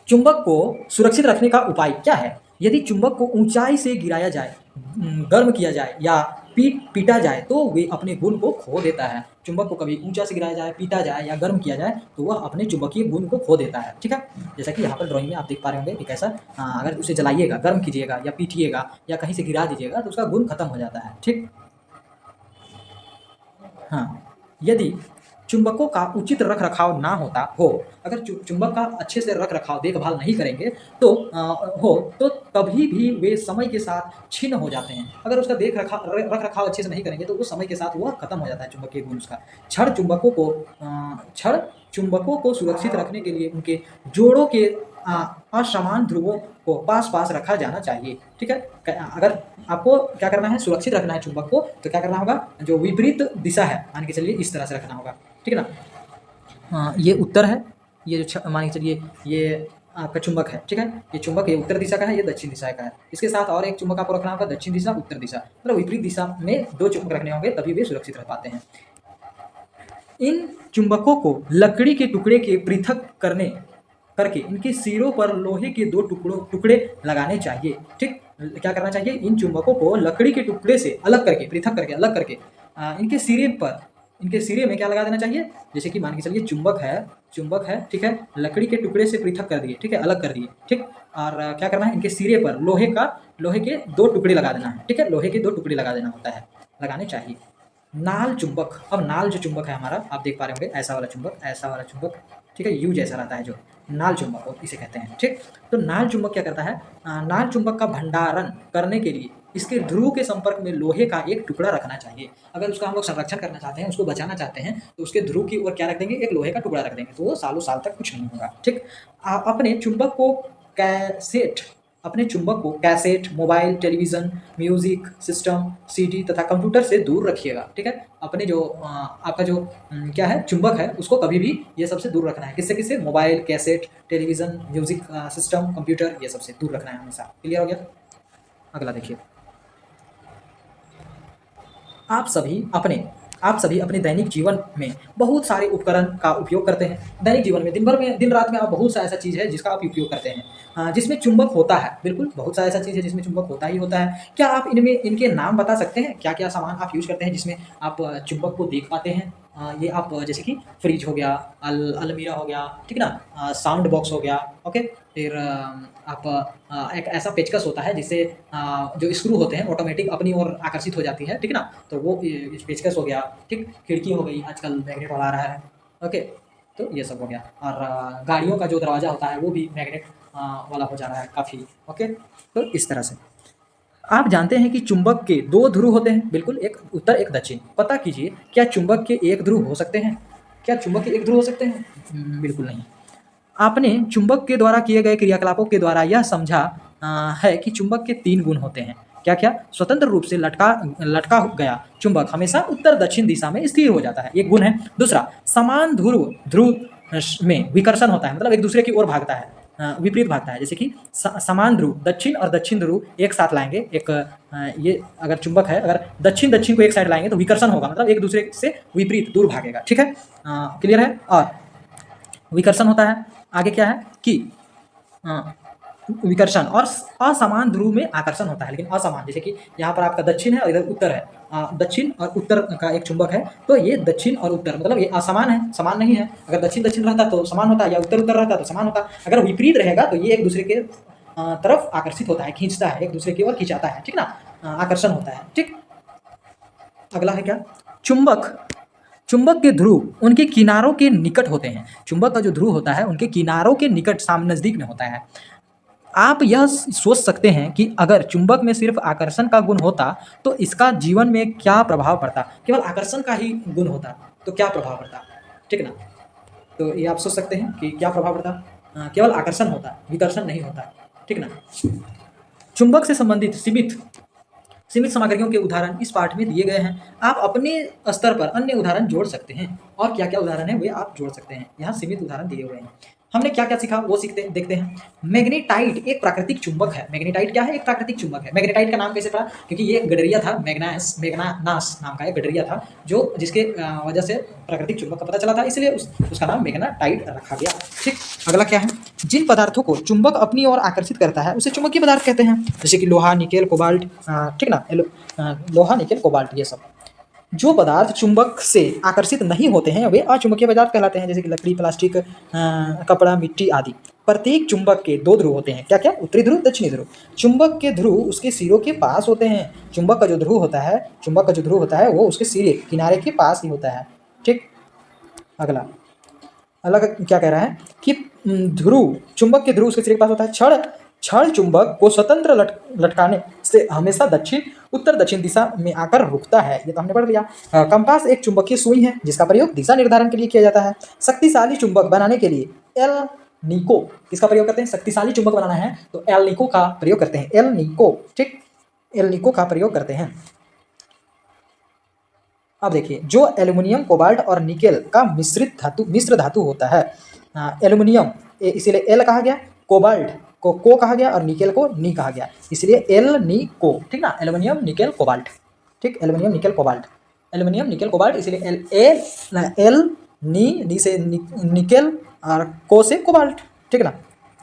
चुंबक को सुरक्षित रखने का उपाय क्या है, यदि चुंबक को ऊंचाई से गिराया जाए, गर्म किया जाए या पीटा जाए तो वे अपने गुण को खो देता है। चुंबक को कभी ऊंचा से गिराया जाए, पीटा जाए या गर्म किया जाए तो वह अपने चुंबकीय गुण को खो देता है। ठीक है, जैसा कि यहाँ पर ड्राइंग में आप देख पा रहे होंगे कि कैसा, अगर उसे जलाइएगा, गर्म कीजिएगा या पीटिएगा या कहीं से गिरा दीजिएगा तो उसका गुण खत्म हो जाता है। ठीक, हाँ, यदि चुंबकों का उचित रख रखाव ना होता हो, अगर चुंबक का अच्छे से रख रखाव, देखभाल नहीं करेंगे तो तो कभी भी वे समय के साथ छिन्न हो जाते हैं। अगर उसका रख रखाव अच्छे से नहीं करेंगे तो वो समय के साथ वह खत्म हो जाता है, चुंबकीय गुण उसका। क्षण चुंबकों को सुरक्षित रखने के लिए उनके जोड़ों के असमान ध्रुवों को पास पास रखा जाना चाहिए। ठीक है, अगर आपको क्या करना है, सुरक्षित रखना है चुंबक को, तो क्या करना होगा, जो विपरीत दिशा है मान के चलिए इस तरह से रखना होगा। ठीक है ना, ये उत्तर है, ये जो मान के चलिए ये आपका चुंबक है। ठीक है, ये चुंबक, ये उत्तर दिशा का है, ये दक्षिण दिशा का है। इसके साथ और एक चुंबक आपको रखना होगा, दक्षिण दिशा उत्तर दिशा, मतलब विपरीत दिशा में दो चुंबक रखने होंगे, तभी वे सुरक्षित रह पाते हैं। इन चुंबकों को लकड़ी के टुकड़े के पृथक करके इनके सिरों पर लोहे के दो टुकड़े लगाने चाहिए। ठीक, क्या करना चाहिए, इन चुंबकों को लकड़ी के टुकड़े से अलग करके, पृथक करके, अलग करके इनके सिरे में क्या लगा देना चाहिए, जैसे कि मान के चलिए चुंबक है, ठीक है, लकड़ी के टुकड़े से पृथक कर दिए, ठीक है, अलग कर दिए। ठीक, और क्या करना है, इनके सिरे पर लोहे के दो टुकड़े लगा देना है। ठीक है, लोहे के दो टुकड़े लगा देना होता है, लगाने चाहिए। नाल चुंबक, अब नाल जो चुंबक है हमारा, आप देख पा रहे होंगे, ऐसा वाला चुंबक, ठीक है, यू जैसा रहता है, जो नाल चुंबक इसे कहते हैं। ठीक, तो नाल चुंबक क्या करता है, नाल चुंबक का भंडारण करने के लिए इसके ध्रुव के संपर्क में लोहे का एक टुकड़ा रखना चाहिए। अगर उसका हम लोग संरक्षण करना चाहते हैं, उसको बचाना चाहते हैं, तो उसके ध्रुव की ओर क्या रख देंगे, एक लोहे का टुकड़ा रख देंगे, तो वो सालों साल तक कुछ नहीं होगा। ठीक, आप अपने चुंबक को cassette, mobile, television, music system, CD तथा कंप्यूटर से दूर रखिएगा। ठीक है, अपने जो आपका जो क्या है, चुंबक है, उसको कभी भी ये सबसे दूर रखना है। किससे? Mobile, cassette, television, music system, computer, ये सबसे दूर रखना है हमेशा। क्लियर हो गया। अगला देखिए, आप सभी अपने दैनिक जीवन में बहुत सारे उपकरण का उपयोग करते हैं। दैनिक जीवन में दिन रात में आप बहुत सा ऐसा चीज़ है जिसका आप उपयोग करते हैं, जिसमें चुंबक होता है। बिल्कुल, बहुत सा ऐसा चीज़ है जिसमें चुंबक होता ही होता है। क्या आप इनके नाम बता सकते हैं, क्या क्या सामान आप यूज़ करते हैं जिसमें आप चुंबक को देख पाते हैं? ये आप जैसे कि फ्रिज हो गया, अलमीरा हो गया, ठीक है ना, साउंड बॉक्स हो गया। ओके, फिर आप एक ऐसा पेचकस होता है जिससे जो स्क्रू होते हैं ऑटोमेटिक अपनी ओर आकर्षित हो जाती है, ठीक है ना, तो वो पेचकस हो गया। ठीक, खिड़की हो गई, आजकल मैग्नेट वाला आ रहा है। ओके, तो ये सब हो गया। और गाड़ियों का जो दरवाज़ा होता है वो भी मैग्नेट वाला हो जा रहा है काफ़ी। ओके, तो इस तरह से आप जानते हैं कि चुंबक के दो ध्रुव होते हैं, बिल्कुल, एक उत्तर एक दक्षिण। पता कीजिए क्या चुंबक के एक ध्रुव हो सकते हैं? क्या चुंबक के एक ध्रुव हो सकते हैं? बिल्कुल नहीं। आपने चुंबक के द्वारा किए गए क्रियाकलापों के द्वारा यह समझा है कि चुंबक के तीन गुण होते हैं। क्या क्या? स्वतंत्र रूप से लटका लटका गया चुंबक हमेशा उत्तर दक्षिण दिशा में स्थिर हो जाता है, एक गुण है। दूसरा, समान ध्रुव ध्रुव में विकर्षण होता है, मतलब एक दूसरे की ओर भागता है, विपरीत भागता है। जैसे कि समान ध्रुव दक्षिण और दक्षिण ध्रुव एक साथ लाएंगे, एक ये अगर चुंबक है, अगर दक्षिण दक्षिण को एक साइड लाएंगे तो विकर्षण होगा, मतलब एक दूसरे से विपरीत दूर भागेगा। ठीक है, क्लियर है? और विकर्षण होता है। आगे क्या है कि विकर्षण और असमान ध्रुव में आकर्षण होता है, लेकिन असमान, जैसे कि यहाँ पर आपका दक्षिण है और इधर उत्तर है, दक्षिण और उत्तर का एक चुंबक है, तो ये दक्षिण और उत्तर मतलब ये असमान है, समान नहीं है। अगर दक्षिण दक्षिण रहता तो समान होता, या उत्तर उत्तर रहता तो समान होता। अगर विपरीत रहेगा तो ये एक दूसरे के तरफ आकर्षित होता है, खींचता है, एक दूसरे की ओर खिंचाता है, ठीक ना, आकर्षण होता है। ठीक, अगला है क्या? चुंबक चुंबक के ध्रुव उनके किनारों के निकट होते हैं। चुंबक का जो ध्रुव होता है उनके किनारों के निकट, सामने नजदीक में होता है। आप यह सोच सकते हैं कि अगर चुंबक में सिर्फ आकर्षण का गुण होता तो इसका जीवन में क्या प्रभाव पड़ता। केवल आकर्षण का ही गुण होता तो क्या प्रभाव पड़ता, ठीक ना। तो ये आप सोच सकते हैं कि क्या प्रभाव पड़ता। केवल आकर्षण होता, विकर्षण नहीं होता, ठीक ना। चुंबक से संबंधित सीमित सीमित सामग्रियों के उदाहरण इस पाठ में दिए गए हैं। आप अपने स्तर पर अन्य उदाहरण जोड़ सकते हैं, और क्या क्या उदाहरण है वे आप जोड़ सकते हैं। यहाँ सीमित उदाहरण दिए हुए हैं। हमने क्या क्या सीखा वो सीखते देखते हैं। मैग्नेटाइट एक प्राकृतिक चुंबक है। मैग्नेटाइट क्या है? एक प्राकृतिक चुंबक है। मैग्नेटाइट का नाम कैसे पड़ा? क्योंकि ये गडरिया था, मैग्नानास नाम का एक गडरिया था, जो जिसके वजह से प्राकृतिक चुंबक का पता चला था, इसलिए उसका नाम मैग्नेटाइट रखा गया। ठीक, अगला क्या है? जिन पदार्थों को चुंबक अपनी ओर आकर्षित करता है उसे चुंबकीय पदार्थ कहते हैं, जैसे कि लोहा, निकेल, कोबाल्ट, ठीक ना, लोहा, निकेल, कोबाल्ट, ये सब। जो पदार्थ चुंबक से आकर्षित नहीं होते हैं वे अचुंबकीय पदार्थ कहलाते हैं, जैसे कि लकड़ी, प्लास्टिक, कपड़ा, मिट्टी आदि। प्रत्येक चुंबक के दो ध्रुव होते हैं। क्या क्या? उत्तरी ध्रुव, दक्षिणी ध्रुव। चुंबक के ध्रुव उसके सिरों के पास होते हैं। चुंबक का जो ध्रुव होता है वो उसके सिरे किनारे के पास ही होता है। ठीक, अगला अलग क्या कह रहा है कि ध्रुव, चुंबक के ध्रुव उसके सिरे के पास होता है। क्षण क्षण चुंबक को स्वतंत्र लटकाने से हमेशा उत्तर दक्षिण दिशा में आकर रुकता है। ये तो हमने पढ़ लिया। कंपास एक चुंबकीय सुई है जिसका प्रयोग दिशा निर्धारण के लिए किया जाता है। शक्तिशाली चुंबक बनाने के लिए एल निको किसका प्रयोग करते हैं? शक्तिशाली चुंबक बनाना है तो एल निको का प्रयोग करते हैं। एल निको, ठीक, एल निको का प्रयोग करते हैं। अब देखिए, जो एल्युमिनियम, कोबाल्ट और निकेल का मिश्र धातु होता है, एल्युमिनियम इसीलिए एल कहा गया, कोबाल्ट को कहा गया और निकेल को नी कहा गया, इसलिए एल नी को, ठीक ना, एल्युमिनियम, निकेल, कोबाल्ट। ठीक, aluminium, nickel, cobalt, aluminium, nickel, cobalt, इसलिए एल नी से निकेल और को से कोबाल्ट, ठीक ना।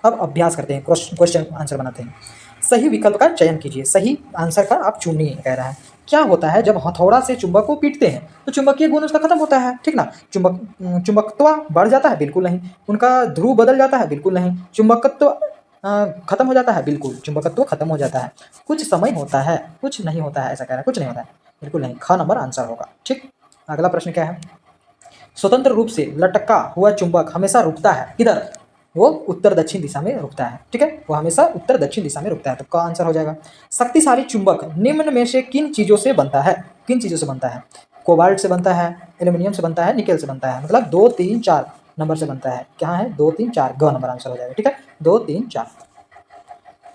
अब अभ्यास करते हैं, क्वेश्चन आंसर बनाते हैं। सही विकल्प का चयन कीजिए, सही आंसर का आप चुनिए, कह रहा है। क्या होता है जब हथौड़ा से चुंबक को पीटते हैं तो चुंबकीय गुण उसका खत्म होता है, ठीक ना। चुंबकत्व बढ़ जाता है? बिल्कुल नहीं। उनका ध्रुव बदल जाता है? बिल्कुल नहीं। चुंबकत्व खत्म हो जाता है? बिल्कुल, चुंबकत्व खत्म हो जाता है। कुछ समय होता है, कुछ नहीं होता है, ऐसा कह रहा है। कुछ नहीं होता है, बिल्कुल नहीं। ख नंबर आंसर होगा। ठीक, अगला प्रश्न क्या है? स्वतंत्र रूप से लटका हुआ चुंबक हमेशा रुकता है किधर? वो उत्तर दक्षिण दिशा में रुकता है, ठीक है, वो हमेशा उत्तर दक्षिण दिशा में रुकता है। तो का आंसर हो जाएगा। शक्तिशाली चुंबक निम्न में से किन चीजों से बनता है? किन चीजों से बनता है? कोबाल्ट से बनता है, एल्यूमिनियम से बनता है, निकेल से बनता है, मतलब 2, 3, 4 नंबर से बनता है। क्या है? 2, 3, 4, ग नंबर आंसर हो जाएगा। ठीक है, 2, 3, 4।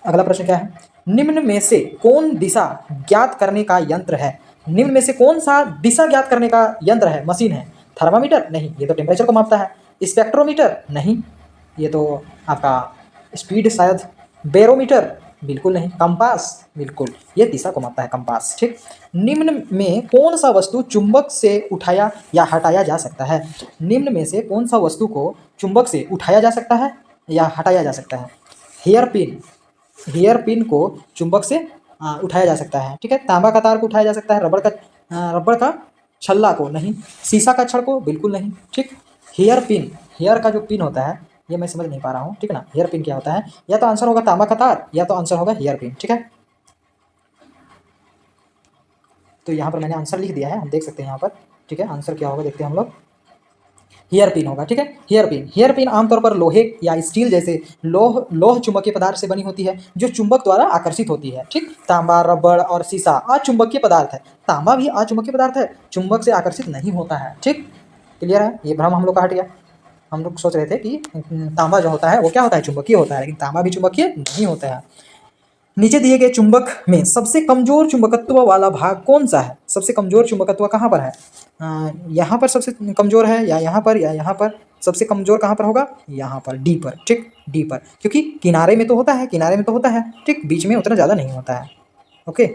अगला प्रश्न क्या है? निम्न में से कौन दिशा ज्ञात करने का यंत्र है? निम्न में से कौन सा दिशा ज्ञात करने का यंत्र है, मशीन है? थर्मामीटर? नहीं, ये तो टेम्परेचर को मापता है। स्पेक्ट्रोमीटर? नहीं, ये तो आपका स्पीड शायद। बैरोमीटर? बिल्कुल नहीं। कंपास? बिल्कुल, ये दिशा को मापता है, कंपास। ठीक, निम्न में कौन सा वस्तु चुंबक से उठाया या हटाया जा सकता है? निम्न में से कौन सा वस्तु को चुंबक से उठाया जा सकता है या हटाया जा सकता है? हेयर पिन, हेयर पिन को चुंबक से उठाया जा सकता है, ठीक है। तांबा का तार को उठाया जा सकता है। रबड़ का छल्ला को नहीं। शीशा का छड़ को बिल्कुल नहीं। ठीक, हेयर पिन, हेयर का जो पिन होता है, ये मैं समझ नहीं पा रहा हूँ, ठीक है ना। हेयर पिन क्या होता है? या तो आंसर होगा तांबा का तार या तो आंसर होगा हेयर पिन, ठीक है। तो यहाँ पर मैंने आंसर लिख दिया है, हम देख सकते हैं यहाँ पर, ठीक है। आंसर क्या होगा देखते हैं हम लोग। हेयर पिन होगा, ठीक है। हेयर पिन आमतौर पर लोहे या स्टील जैसे लोह चुंबकीय पदार्थ से बनी होती है जो चुंबक द्वारा आकर्षित होती है, ठीक। तांबा, रबड़ और शीशा अचुंबकीय पदार्थ है। तांबा भी अचुंबकीय पदार्थ है, चुंबक से आकर्षित नहीं होता है, ठीक। क्लियर है, ये भ्रम हम लोग का हट गया। हम लोग सोच रहे थे कि तांबा जो होता है वो क्या होता है, चुंबकीय होता है, लेकिन तांबा भी चुंबकीय नहीं होता है। नीचे दिए गए चुंबक में सबसे कमजोर चुंबकत्व वाला भाग कौन सा है? सबसे कमजोर चुंबकत्व कहाँ पर है? यहाँ पर सबसे कमजोर है या यहाँ पर या यहाँ पर? सबसे कमजोर कहाँ पर होगा? यहाँ पर, डी पर, ठीक, डी पर, क्योंकि किनारे में तो होता है, किनारे में तो होता है, ठीक, बीच में उतना ज़्यादा नहीं होता है। ओके,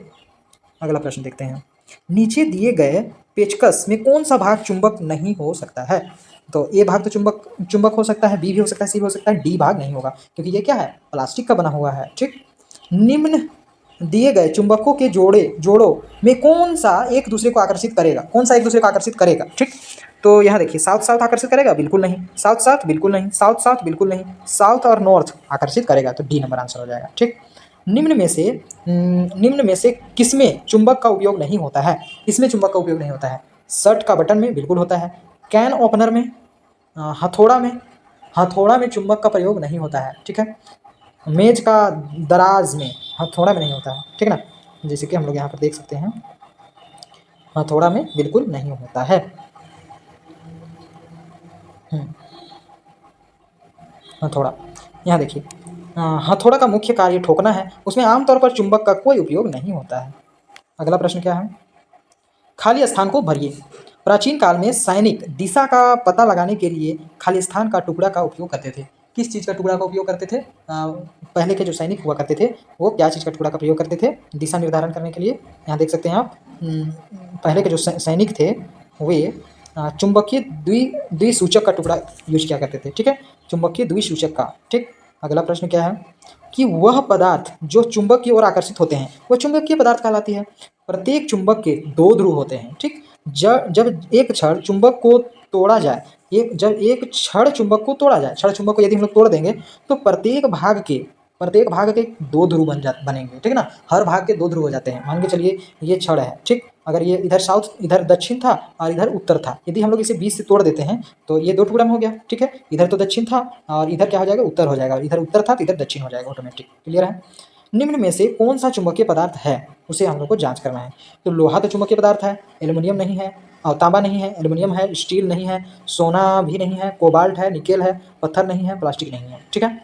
अगला प्रश्न देखते हैं। नीचे दिए गए पेचकस में कौन सा भाग चुंबक नहीं हो सकता है? तो ए भाग तो चुंबक हो सकता है, बी भी हो सकता है, सी भी हो सकता है, डी भाग नहीं होगा क्योंकि ये क्या है, प्लास्टिक का बना हुआ है, ठीक। निम्न दिए गए चुंबकों के जोड़ों में कौन सा एक दूसरे को आकर्षित करेगा? कौन सा एक दूसरे को आकर्षित करेगा, ठीक। तो यहाँ देखिए, साउथ साउथ आकर्षित करेगा? बिल्कुल नहीं। साउथ साउथ बिल्कुल नहीं। साउथ साउथ बिल्कुल नहीं। साउथ और नॉर्थ आकर्षित करेगा, तो डी नंबर आंसर हो जाएगा, ठीक। निम्न में से किसमें चुंबक का उपयोग नहीं होता है? इसमें चुंबक का उपयोग नहीं होता है। शर्ट का बटन में बिल्कुल होता है। कैन ओपनर में, हथौड़ा में चुंबक का प्रयोग नहीं होता है, ठीक है। मेज का दराज में, हथौड़ा में नहीं होता है, ठीक है ना। जैसे कि हम लोग यहाँ पर देख सकते हैं, हथौड़ा में बिल्कुल नहीं होता है। हथौड़ा, यहाँ देखिए, हथौड़ा का मुख्य कार्य ठोकना है, उसमें आमतौर पर चुंबक का कोई उपयोग नहीं होता है। अगला प्रश्न क्या है? खाली स्थान को भरिए। प्राचीन काल में सैनिक दिशा का पता लगाने के लिए खाली स्थान का टुकड़ा का उपयोग करते थे। किस चीज़ का टुकड़ा का उपयोग करते थे? पहले के जो सैनिक हुआ करते थे वो क्या चीज़ का टुकड़ा का प्रयोग करते थे दिशा निर्धारण करने के लिए? यहाँ देख सकते हैं आप, पहले के जो सैनिक थे वे चुंबकीय द्विसूचक का टुकड़ा यूज किया करते थे, ठीक है, चुंबकीय द्विसूचक का, ठीक। अगला प्रश्न क्या है कि वह पदार्थ जो चुंबक की ओर आकर्षित होते हैं वह चुंबकीय पदार्थ कहलाती है। प्रत्येक चुंबक के दो ध्रुव होते हैं, ठीक। जब एक क्षण चुंबक को तोड़ा जाए, जब एक क्षण चुंबक को तोड़ा जाए, क्षण चुंबक को यदि हम लोग तोड़ देंगे तो प्रत्येक भाग के दो ध्रुव बनेंगे, ठीक है ना। हर भाग के दो ध्रुव हो जाते हैं। मान के चलिए ये क्षण है, ठीक। अगर ये इधर साउथ, इधर दक्षिण था और इधर उत्तर था, यदि हम लोग इसे बीच से तोड़ देते हैं तो ये दो टुकड़ा में हो गया, ठीक है। इधर तो दक्षिण था और इधर क्या हो जाएगा, उत्तर हो जाएगा। इधर उत्तर था तो इधर दक्षिण हो जाएगा, ऑटोमेटिक। क्लियर है? निम्न में से कौन सा चुंबकीय पदार्थ है, उसे हम लोग को जांच करना है। तो लोहा तो चुंबकीय पदार्थ है, एल्युमिनियम नहीं है, और तांबा नहीं है, एल्युमिनियम है, स्टील नहीं है, सोना भी नहीं है, कोबाल्ट है, निकेल है, पत्थर नहीं है, प्लास्टिक नहीं है, ठीक है।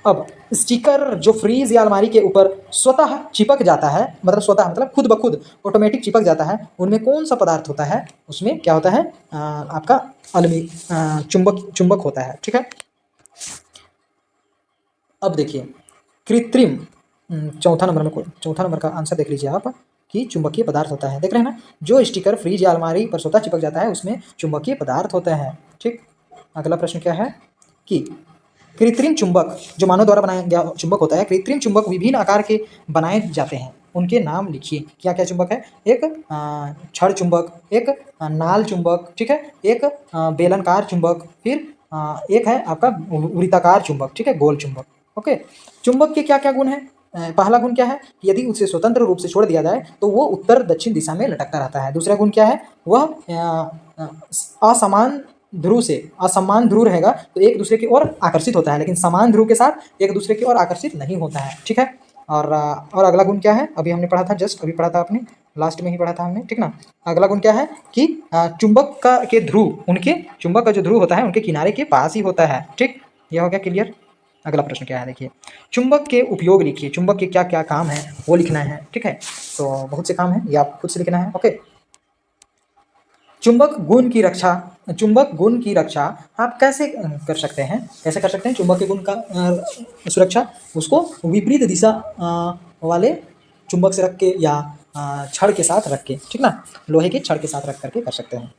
अब स्टिकर जो फ्रीज या अलमारी के ऊपर स्वतः चिपक जाता है, मतलब स्वतः मतलब खुद ब खुद ऑटोमेटिक चिपक जाता है, उनमें कौन सा पदार्थ होता है? उसमें क्या होता है? आपका चुंबक होता है, ठीक है। अब देखिए, कृत्रिम, चौथा नंबर का आंसर देख लीजिए आप कि चुंबकीय पदार्थ होता है। देख रहे हैं ना, जो स्टिकर फ्रीज या अलमारी पर स्वतः चिपक जाता है उसमें चुंबकीय पदार्थ होता है, ठीक। अगला प्रश्न क्या है कि कृत्रिम चुंबक जो मानव द्वारा बनाया गया चुंबक होता है, कृत्रिम चुंबक विभिन्न आकार के बनाए जाते हैं, उनके नाम लिखिए। क्या क्या चुंबक है? एक छड़ चुंबक, एक नाल चुंबक, ठीक है, एक बेलनकार चुंबक, फिर एक है आपका वृत्ताकार चुंबक, ठीक है, गोल चुंबक। ओके, चुंबक के क्या क्या गुण हैं? पहला गुण क्या है? यदि उसे स्वतंत्र रूप से छोड़ दिया जाए तो वो उत्तर दक्षिण दिशा में लटकता रहता है। दूसरा गुण क्या है? वह असमान ध्रुव रहेगा तो एक दूसरे की ओर आकर्षित होता है, लेकिन समान ध्रुव के साथ एक दूसरे की ओर आकर्षित नहीं होता है, ठीक है। और अगला गुण क्या है? अभी हमने पढ़ा था, जस्ट अभी पढ़ा था, आपने लास्ट में ही पढ़ा था हमने, ठीक ना। अगला गुण क्या है कि चुंबक का जो ध्रुव होता है उनके किनारे के पास ही होता है, ठीक। यह हो गया क्लियर। अगला प्रश्न क्या है देखिए, चुंबक के उपयोग लिखिए। चुंबक के क्या क्या काम है वो लिखना है, ठीक है। तो बहुत से काम है, ये आप खुद से लिखना है। ओके, चुंबक गुण की रक्षा आप कैसे कर सकते हैं? चुंबक के गुण का सुरक्षा उसको विपरीत दिशा वाले चुंबक से रख के या छड़ के साथ रख के, ठीक ना, लोहे के छड़ के साथ रख करके कर सकते हैं।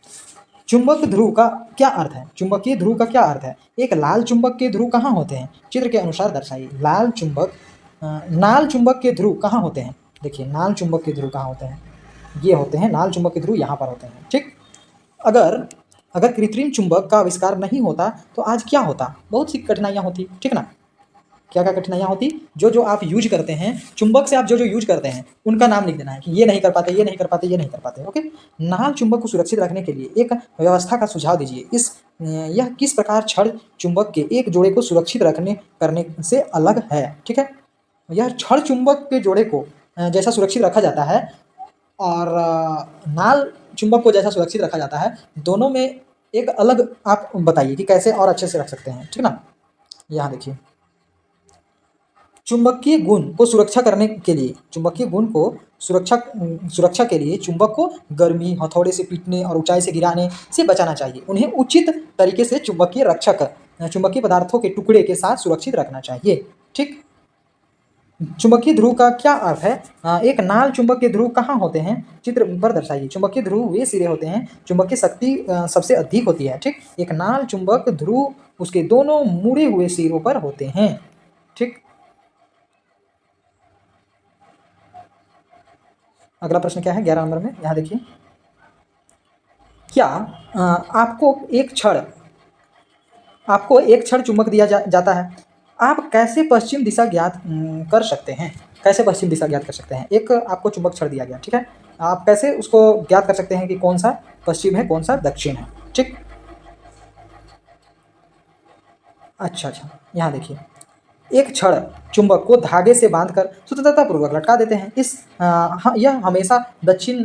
चुंबक ध्रुव का क्या अर्थ है? चुंबकीय ध्रुव का क्या अर्थ है? एक लाल चुंबक के ध्रुव कहाँ होते हैं? चित्र के अनुसार दर्शाइए। नाल चुंबक के ध्रुव कहाँ होते हैं? देखिए, नाल चुंबक के ध्रुव कहाँ होते हैं? ये होते हैं नाल चुंबक के ध्रुव, यहाँ पर होते हैं, ठीक। अगर कृत्रिम चुंबक का आविष्कार नहीं होता तो आज क्या होता? बहुत सी कठिनाइयाँ होती, ठीक ना। क्या क्या कठिनाइयाँ होती, जो जो आप यूज करते हैं, चुंबक से आप जो जो यूज करते हैं उनका नाम लिख देना है कि ये नहीं कर पाते, ये नहीं कर पाते, ये नहीं कर पाते। ओके। नाल चुंबक को सुरक्षित रखने के लिए एक व्यवस्था का सुझाव दीजिए। यह किस प्रकार छड़ चुंबक के एक जोड़े को सुरक्षित रखने करने से अलग है। ठीक है, यह छड़ चुंबक के जोड़े को जैसा सुरक्षित रखा जाता है और नाल चुंबक को जैसा सुरक्षित रखा जाता है, दोनों में एक अलग आप बताइए कि कैसे और अच्छे से रख सकते हैं। ठीक ना, यहाँ देखिए, चुंबकीय गुण को सुरक्षा करने के लिए, चुंबकीय गुण को सुरक्षा के लिए चुंबक को गर्मी, हथौड़े से पीटने और ऊंचाई से गिराने से बचाना चाहिए। उन्हें उचित तरीके से चुंबकीय रक्षक चुंबकीय पदार्थों के टुकड़े के साथ सुरक्षित रखना चाहिए। ठीक। चुंबकीय ध्रुव का क्या अर्थ है? एक नाल चुंबक के ध्रुव कहाँ होते हैं, चित्र पर दर्शाइए। चुंबकीय ध्रुव वे सिरे होते हैं चुंबकीय शक्ति सबसे अधिक होती है। ठीक, एक नाल चुंबक ध्रुव उसके दोनों मुड़े हुए सिरों पर होते हैं। ठीक, अगला प्रश्न क्या है 11 नंबर में, यहाँ देखिए, क्या आपको एक क्षण चुंबक दिया जाता है, आप कैसे पश्चिम दिशा ज्ञात कर सकते हैं? कैसे पश्चिम दिशा ज्ञात कर सकते हैं? एक आपको चुंबक छड़ दिया गया, ठीक है, आप कैसे उसको ज्ञात कर सकते हैं कि कौन सा पश्चिम है, कौन सा दक्षिण है? ठीक, अच्छा, यहाँ देखिए, एक छड़ चुंबक को धागे से बांधकर स्वतंत्रता पूर्वक लटका देते हैं। यह हमेशा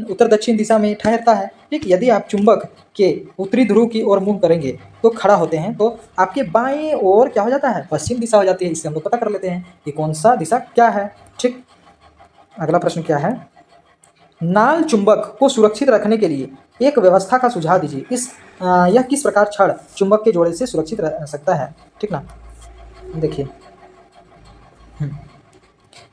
उत्तर दक्षिण दिशा में ठहरता है। ठीक, यदि आप चुंबक के उत्तरी ध्रुव की ओर मुंह करेंगे तो खड़ा होते हैं तो आपके बाएं ओर क्या हो जाता है, पश्चिम दिशा हो जाती है। इससे हम लोग पता कर लेते हैं कि कौन सा दिशा क्या है। ठीक, अगला प्रश्न क्या है, नाल चुंबक को सुरक्षित रखने के लिए एक व्यवस्था का सुझाव दीजिए। यह किस प्रकार छड़ चुंबक के जोड़े से सुरक्षित रह सकता है? ठीक ना, देखिए,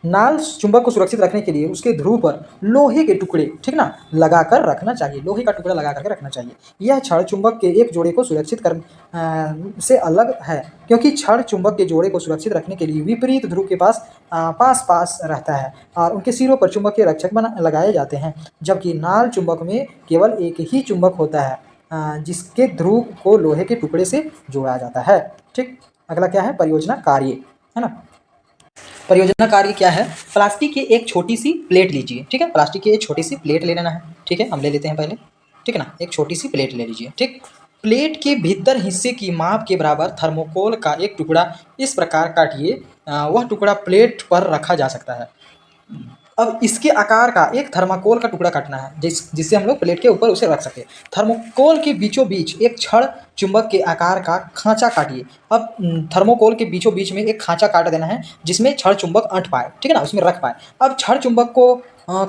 नाल चुंबक को सुरक्षित रखने के लिए उसके ध्रुव पर लोहे के टुकड़े, ठीक ना, लगाकर रखना चाहिए। लोहे का टुकड़ा लगा करके रखना चाहिए। यह छड़ चुंबक के एक जोड़े को सुरक्षित कर से अलग है, क्योंकि छड़ चुंबक के जोड़े को सुरक्षित रखने के लिए विपरीत ध्रुव के पास रहता है और उनके सिरों पर चुंबकीय रक्षक लगाए जाते हैं, जबकि नाल चुंबक में केवल एक ही चुंबक होता है जिसके ध्रुव को लोहे के टुकड़े से जोड़ा जाता है। ठीक, अगला क्या है, परियोजना कार्य, है ना। परियोजना कार्य क्या है, प्लास्टिक की एक छोटी सी प्लेट लीजिए। ठीक है, प्लास्टिक की एक छोटी सी प्लेट ले लेना है। ठीक है, हम ले लेते हैं पहले। ठीक है ना, एक छोटी सी प्लेट ले लीजिए। ठीक, प्लेट के भीतर हिस्से की माप के बराबर थर्मोकोल का एक टुकड़ा इस प्रकार काटिए, वह टुकड़ा प्लेट पर रखा जा सकता है। अब इसके आकार का एक थर्माकोल का टुकड़ा काटना है जिससे हम लोग प्लेट के ऊपर उसे रख सके। थर्मोकोल के बीचों बीच एक छड़ चुंबक के आकार का खांचा काटिए। अब थर्मोकोल के बीचों बीच में एक खांचा काट देना है जिसमें छड़ चुंबक अंट पाए, ठीक है ना, उसमें रख पाए। अब छड़ चुंबक को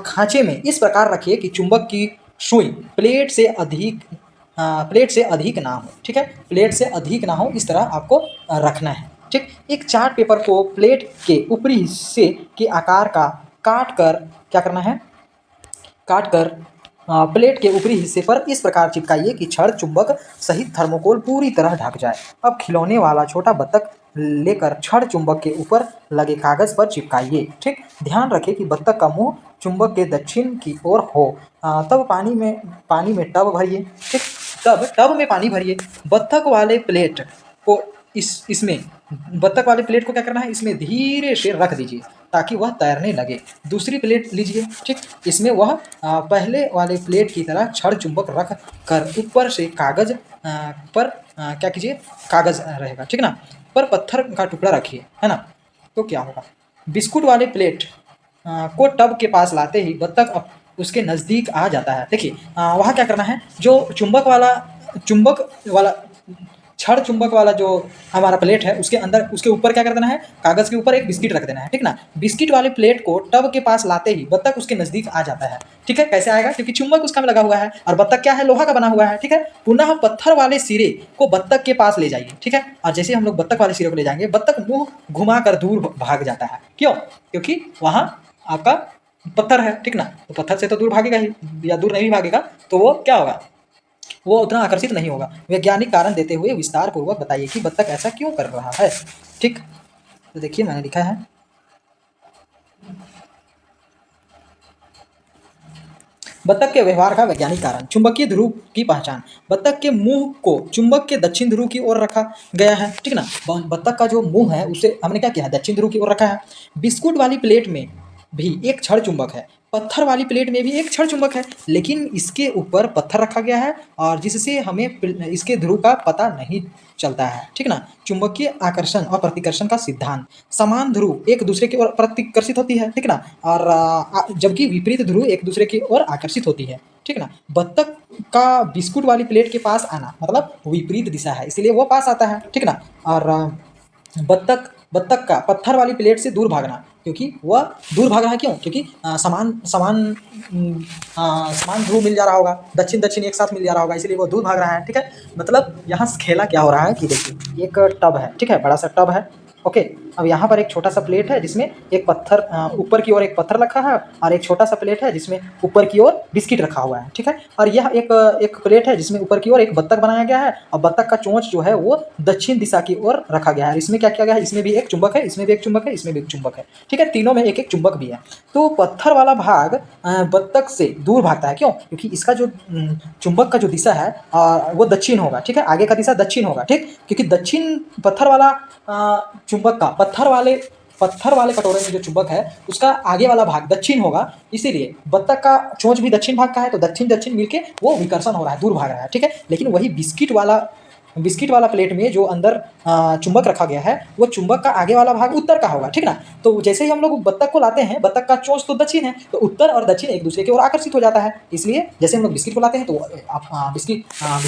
खांचे में इस प्रकार रखिए कि चुंबक की सुई प्लेट से अधिक ना हो। ठीक है, प्लेट से अधिक ना हो, इस तरह आपको रखना है। ठीक, एक चार्ट पेपर को प्लेट के ऊपरी हिस्से के आकार का काट कर क्या करना है, प्लेट के ऊपरी हिस्से पर इस प्रकार चिपकाइए कि छड़ चुंबक सहित थर्मोकोल पूरी तरह ढक जाए। अब खिलौने वाला छोटा बत्तख लेकर छड़ चुंबक के ऊपर लगे कागज पर चिपकाइए। ठीक, ध्यान रखें कि बत्तख का मुंह चुंबक के दक्षिण की ओर हो। तब पानी में टब भरिए। ठीक, तब टब में पानी भरिए। बत्तख वाले प्लेट को इसमें बत्तख वाले प्लेट को क्या करना है, इसमें धीरे से रख दीजिए ताकि वह तैरने लगे। दूसरी प्लेट लीजिए। ठीक, इसमें वह पहले वाले प्लेट की तरह छड़ चुंबक रख कर ऊपर से कागज पर क्या कीजिए, कागज रहेगा, ठीक ना, पर पत्थर का टुकड़ा रखिए, है ना। तो क्या होगा, बिस्कुट वाले प्लेट को टब के पास लाते ही बत्तख उसके नज़दीक आ जाता है। देखिए, वहाँ क्या करना है, जो चुंबक वाला छड़ चुंबक वाला जो हमारा प्लेट है उसके अंदर, उसके ऊपर क्या कर देना है, कागज के ऊपर एक बिस्किट रख देना है, ठीक ना। बिस्किट वाले प्लेट को टब के पास लाते ही बत्तख उसके नजदीक आ जाता है। ठीक है, कैसे आएगा, क्योंकि चुंबक उसका में लगा हुआ है और बत्तख क्या है, लोहा का बना हुआ है। ठीक है, पुनः पत्थर वाले सिरे को बत्तख के पास ले जाइए। ठीक है, और जैसे हम लोग बत्तख वाले सिरे को ले जाएंगे, बत्तख मुंह घुमा कर दूर भाग जाता है। क्यों, क्योंकि वहां आपका पत्थर है, ठीक ना, तो पत्थर से तो दूर भागेगा ही, या दूर नहीं भागेगा तो वो क्या होगा, वो उतना आकर्षित नहीं होगा। वैज्ञानिक कारण देते हुए विस्तार पूर्वक बताइए कि बत्तख ऐसा क्यों कर रहा है। ठीक, तो देखिए मैंने लिखा है, बत्तख के व्यवहार का वैज्ञानिक कारण। चुंबकीय ध्रुव की पहचान। बत्तख के मुंह को चुंबक के दक्षिण ध्रुव की ओर रखा गया है, ठीक ना। बत्तख का जो मुंह है उसे हमने क्या किया है, दक्षिण ध्रुव की ओर रखा है। बिस्कुट वाली प्लेट में भी एक क्षण चुंबक है, पत्थर वाली प्लेट में भी एक क्षण चुंबक है, लेकिन इसके ऊपर पत्थर रखा गया है और जिससे हमें इसके ध्रुव का पता नहीं चलता है, ठीक ना। चुंबकीय आकर्षण और प्रतिकर्षण का सिद्धांत। समान ध्रुव एक दूसरे की ओर प्रतिकर्षित होती है, ठीक ना, और जबकि विपरीत ध्रुव एक दूसरे की ओर आकर्षित होती है, ठीक ना। बत्तख का बिस्कुट वाली प्लेट के पास आना मतलब विपरीत दिशा है, इसलिए वो पास आता है, ठीक ना। और बत्तख का पत्थर वाली प्लेट से दूर भागना, क्योंकि वह दूर भाग रहा है, क्यों? क्योंकि समान ध्रुव मिल जा रहा होगा, दक्षिण दक्षिण एक साथ मिल जा रहा होगा, इसलिए वो दूर भाग रहा है, ठीक है। मतलब यहाँ खेला क्या हो रहा है कि देखिए एक टब है, ठीक है, बड़ा सा टब है, ओके। अब यहाँ पर एक छोटा सा प्लेट है जिसमें एक पत्थर ऊपर की ओर एक पत्थर रखा है और एक छोटा सा प्लेट है जिसमें ऊपर की ओर बिस्किट रखा हुआ है, ठीक है। और यह एक प्लेट है जिसमें ऊपर की ओर एक बत्तख बनाया गया है और बत्तख का चोंच जो है वो दक्षिण दिशा की ओर रखा गया है। इसमें क्या किया गया है, इसमें भी एक चुंबक है, इसमें भी एक चुंबक है, इसमें भी एक चुंबक है, ठीक है। तीनों में एक एक चुंबक भी है। तो पत्थर वाला भाग बत्तख से दूर भागता है, क्यों? क्योंकि इसका जो चुंबक का जो दिशा है वो दक्षिण होगा, ठीक है, आगे का दिशा दक्षिण होगा, ठीक। क्योंकि दक्षिण पत्थर वाला चुंबक का पत्थर वाले कटोरे में जो चुंबक है उसका आगे वाला भाग दक्षिण होगा, इसीलिए बत्तख का चोंच भी दक्षिण भाग का है, तो दक्षिण दक्षिण मिलके वो विकर्षण हो रहा है, दूर भाग रहा है, ठीक है। लेकिन वही बिस्किट वाला प्लेट में जो अंदर चुंबक रखा गया है वो चुंबक का आगे वाला भाग उत्तर का होगा, ठीक ना। तो जैसे ही हम लोग बत्तख को लाते हैं, बत्तख का चोंच तो दक्षिण है, तो उत्तर और दक्षिण एक दूसरे की ओर आकर्षित हो जाता है, इसलिए जैसे हम लोग बिस्किट को लाते हैं तो बिस्किट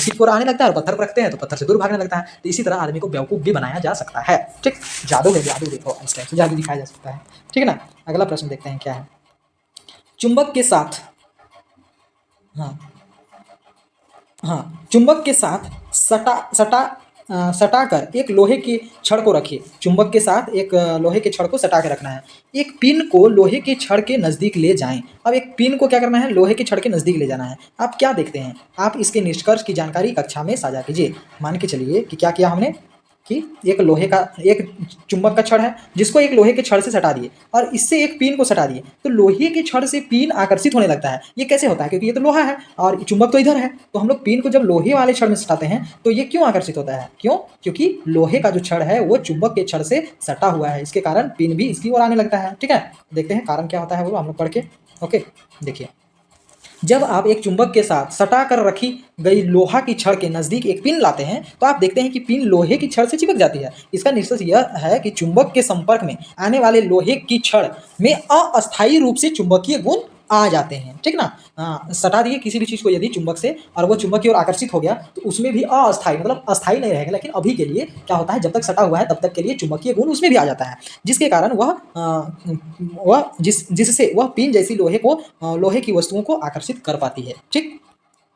की ओर आने लगता है और पत्थर को रखते हैं तो पत्थर से दूर भागने लगता है। तो इसी तरह आदमी को बेवकूफ़ भी बनाया जा सकता है, ठीक। जादू है, जादू देखो, इस टाइप से जादू दिखाया जा सकता है, ठीक है ना। अगला प्रश्न देखते हैं क्या है। चुंबक के साथ चुंबक के साथ सटाकर एक लोहे की छड़ को रखिए। चुंबक के साथ एक लोहे के छड़ को सटा के रखना है। एक पिन को लोहे के छड़ के नज़दीक ले जाएं। अब एक पिन को क्या करना है, लोहे के छड़ के नज़दीक ले जाना है। आप क्या देखते हैं, आप इसके निष्कर्ष की जानकारी कक्षा में साझा कीजिए। मान के चलिए कि क्या किया हमने कि एक चुंबक का छड़ है जिसको एक लोहे के छड़ से सटा दिए और इससे एक पिन को सटा दिए, तो लोहे के छड़ से पिन आकर्षित होने लगता है। ये कैसे होता है, क्योंकि ये तो लोहा है और चुंबक तो इधर है, तो हम लोग पिन को जब लोहे वाले छड़ में सटाते हैं तो ये क्यों आकर्षित होता है, क्यों? क्योंकि लोहे का जो छड़ है वो चुंबक के छड़ से सटा हुआ है, इसके कारण पिन भी इसकी ओर आने लगता है, ठीक है। देखते हैं कारण क्या होता है वो हम लोग पढ़ के, ओके। देखिए, जब आप एक चुंबक के साथ सटा कर रखी गई लोहा की छड़ के नज़दीक एक पिन लाते हैं तो आप देखते हैं कि पिन लोहे की छड़ से चिपक जाती है। इसका निष्कर्ष यह है कि चुंबक के संपर्क में आने वाले लोहे की छड़ में अस्थायी रूप से चुंबकीय गुण आ जाते हैं, ठीक ना। सटा दिए किसी भी चीज़ को यदि चुंबक से और वो चुंबक की ओर आकर्षित हो गया तो उसमें भी अस्थायी मतलब अस्थायी नहीं रहेगा, लेकिन अभी के लिए क्या होता है, जब तक सटा हुआ है तब तक के लिए चुंबकीय गुण उसमें भी आ जाता है, जिसके कारण जिससे वह पिन जैसी लोहे की वस्तुओं को आकर्षित कर पाती है, ठीक।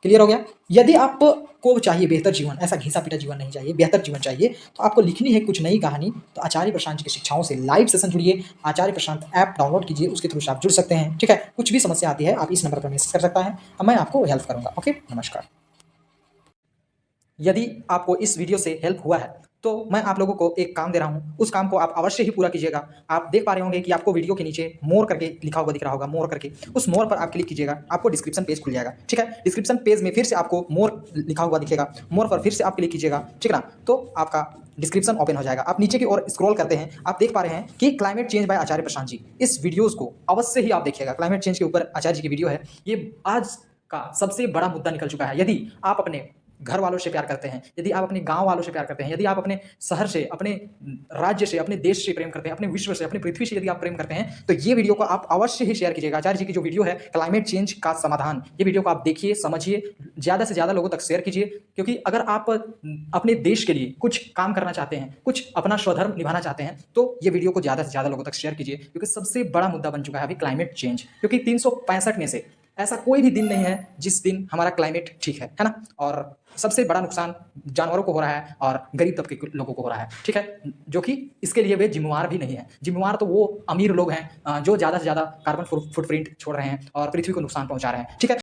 क्लियर हो गया। यदि आपको चाहिए बेहतर जीवन, ऐसा घिसा पिटा जीवन नहीं चाहिए, बेहतर जीवन चाहिए, तो आपको लिखनी है कुछ नई कहानी, तो आचार्य प्रशांत जी की शिक्षाओं से लाइव सेशन जुड़िए। आचार्य प्रशांत ऐप डाउनलोड कीजिए, उसके थ्रू से आप जुड़ सकते हैं, ठीक है। कुछ भी समस्या आती है आप इस नंबर पर मैसेज कर सकता है, अब मैं आपको हेल्प करूंगा, ओके। नमस्कार। यदि आपको इस वीडियो से हेल्प हुआ है तो मैं आप लोगों को एक काम दे रहा हूं, उस काम को आप अवश्य ही पूरा कीजिएगा। आप देख पा रहे होंगे कि आपको वीडियो के नीचे मोर करके लिखा हुआ दिख रहा होगा, मोर करके, उस मोर पर आप क्लिक कीजिएगा, आपको डिस्क्रिप्शन पेज खुल जाएगा, ठीक है। डिस्क्रिप्शन पेज में फिर से आपको मोर लिखा हुआ दिखेगा, मोर पर फिर से आप क्लिक कीजिएगा, ठीक ना। तो आपका डिस्क्रिप्शन ओपन हो जाएगा। आप नीचे की ओर स्क्रॉल करते हैं, आप देख पा रहे हैं कि क्लाइमेट चेंज बाय आचार्य प्रशांत जी, इस वीडियोज़ को अवश्य ही आप देखिएगा। क्लाइमेट चेंज के ऊपर आचार्य जी की वीडियो है, ये आज का सबसे बड़ा मुद्दा निकल चुका है। यदि आप अपने घर वालों से प्यार करते हैं, यदि आप अपने गांव वालों से प्यार करते हैं, यदि आप अपने शहर से, अपने राज्य से, अपने देश से प्रेम करते हैं, अपने विश्व से, अपनी पृथ्वी से यदि आप प्रेम करते हैं, तो ये वीडियो को आप अवश्य ही शेयर कीजिएगा। आचार्य जी की जो वीडियो है क्लाइमेट चेंज का समाधान, ये वीडियो को आप देखिए, समझिए, ज़्यादा से ज़्यादा लोगों तक शेयर कीजिए, क्योंकि अगर आप अपने देश के लिए कुछ काम करना चाहते हैं, कुछ अपना स्वधर्म निभाना चाहते हैं, तो ये वीडियो को ज़्यादा से ज़्यादा लोगों तक शेयर कीजिए, क्योंकि सबसे बड़ा मुद्दा बन चुका है अभी क्लाइमेट चेंज। क्योंकि 365 में से ऐसा कोई भी दिन नहीं है जिस दिन हमारा क्लाइमेट ठीक है ना। और सबसे बड़ा नुकसान जानवरों को हो रहा है और गरीब तबके के लोगों को हो रहा है, ठीक है, जो कि इसके लिए वे जिम्मेवार भी नहीं है। जिम्मेवार तो वो अमीर लोग हैं जो ज़्यादा से ज़्यादा कार्बन फुटप्रिंट छोड़ रहे हैं और पृथ्वी को नुकसान पहुंचा रहे हैं, ठीक है।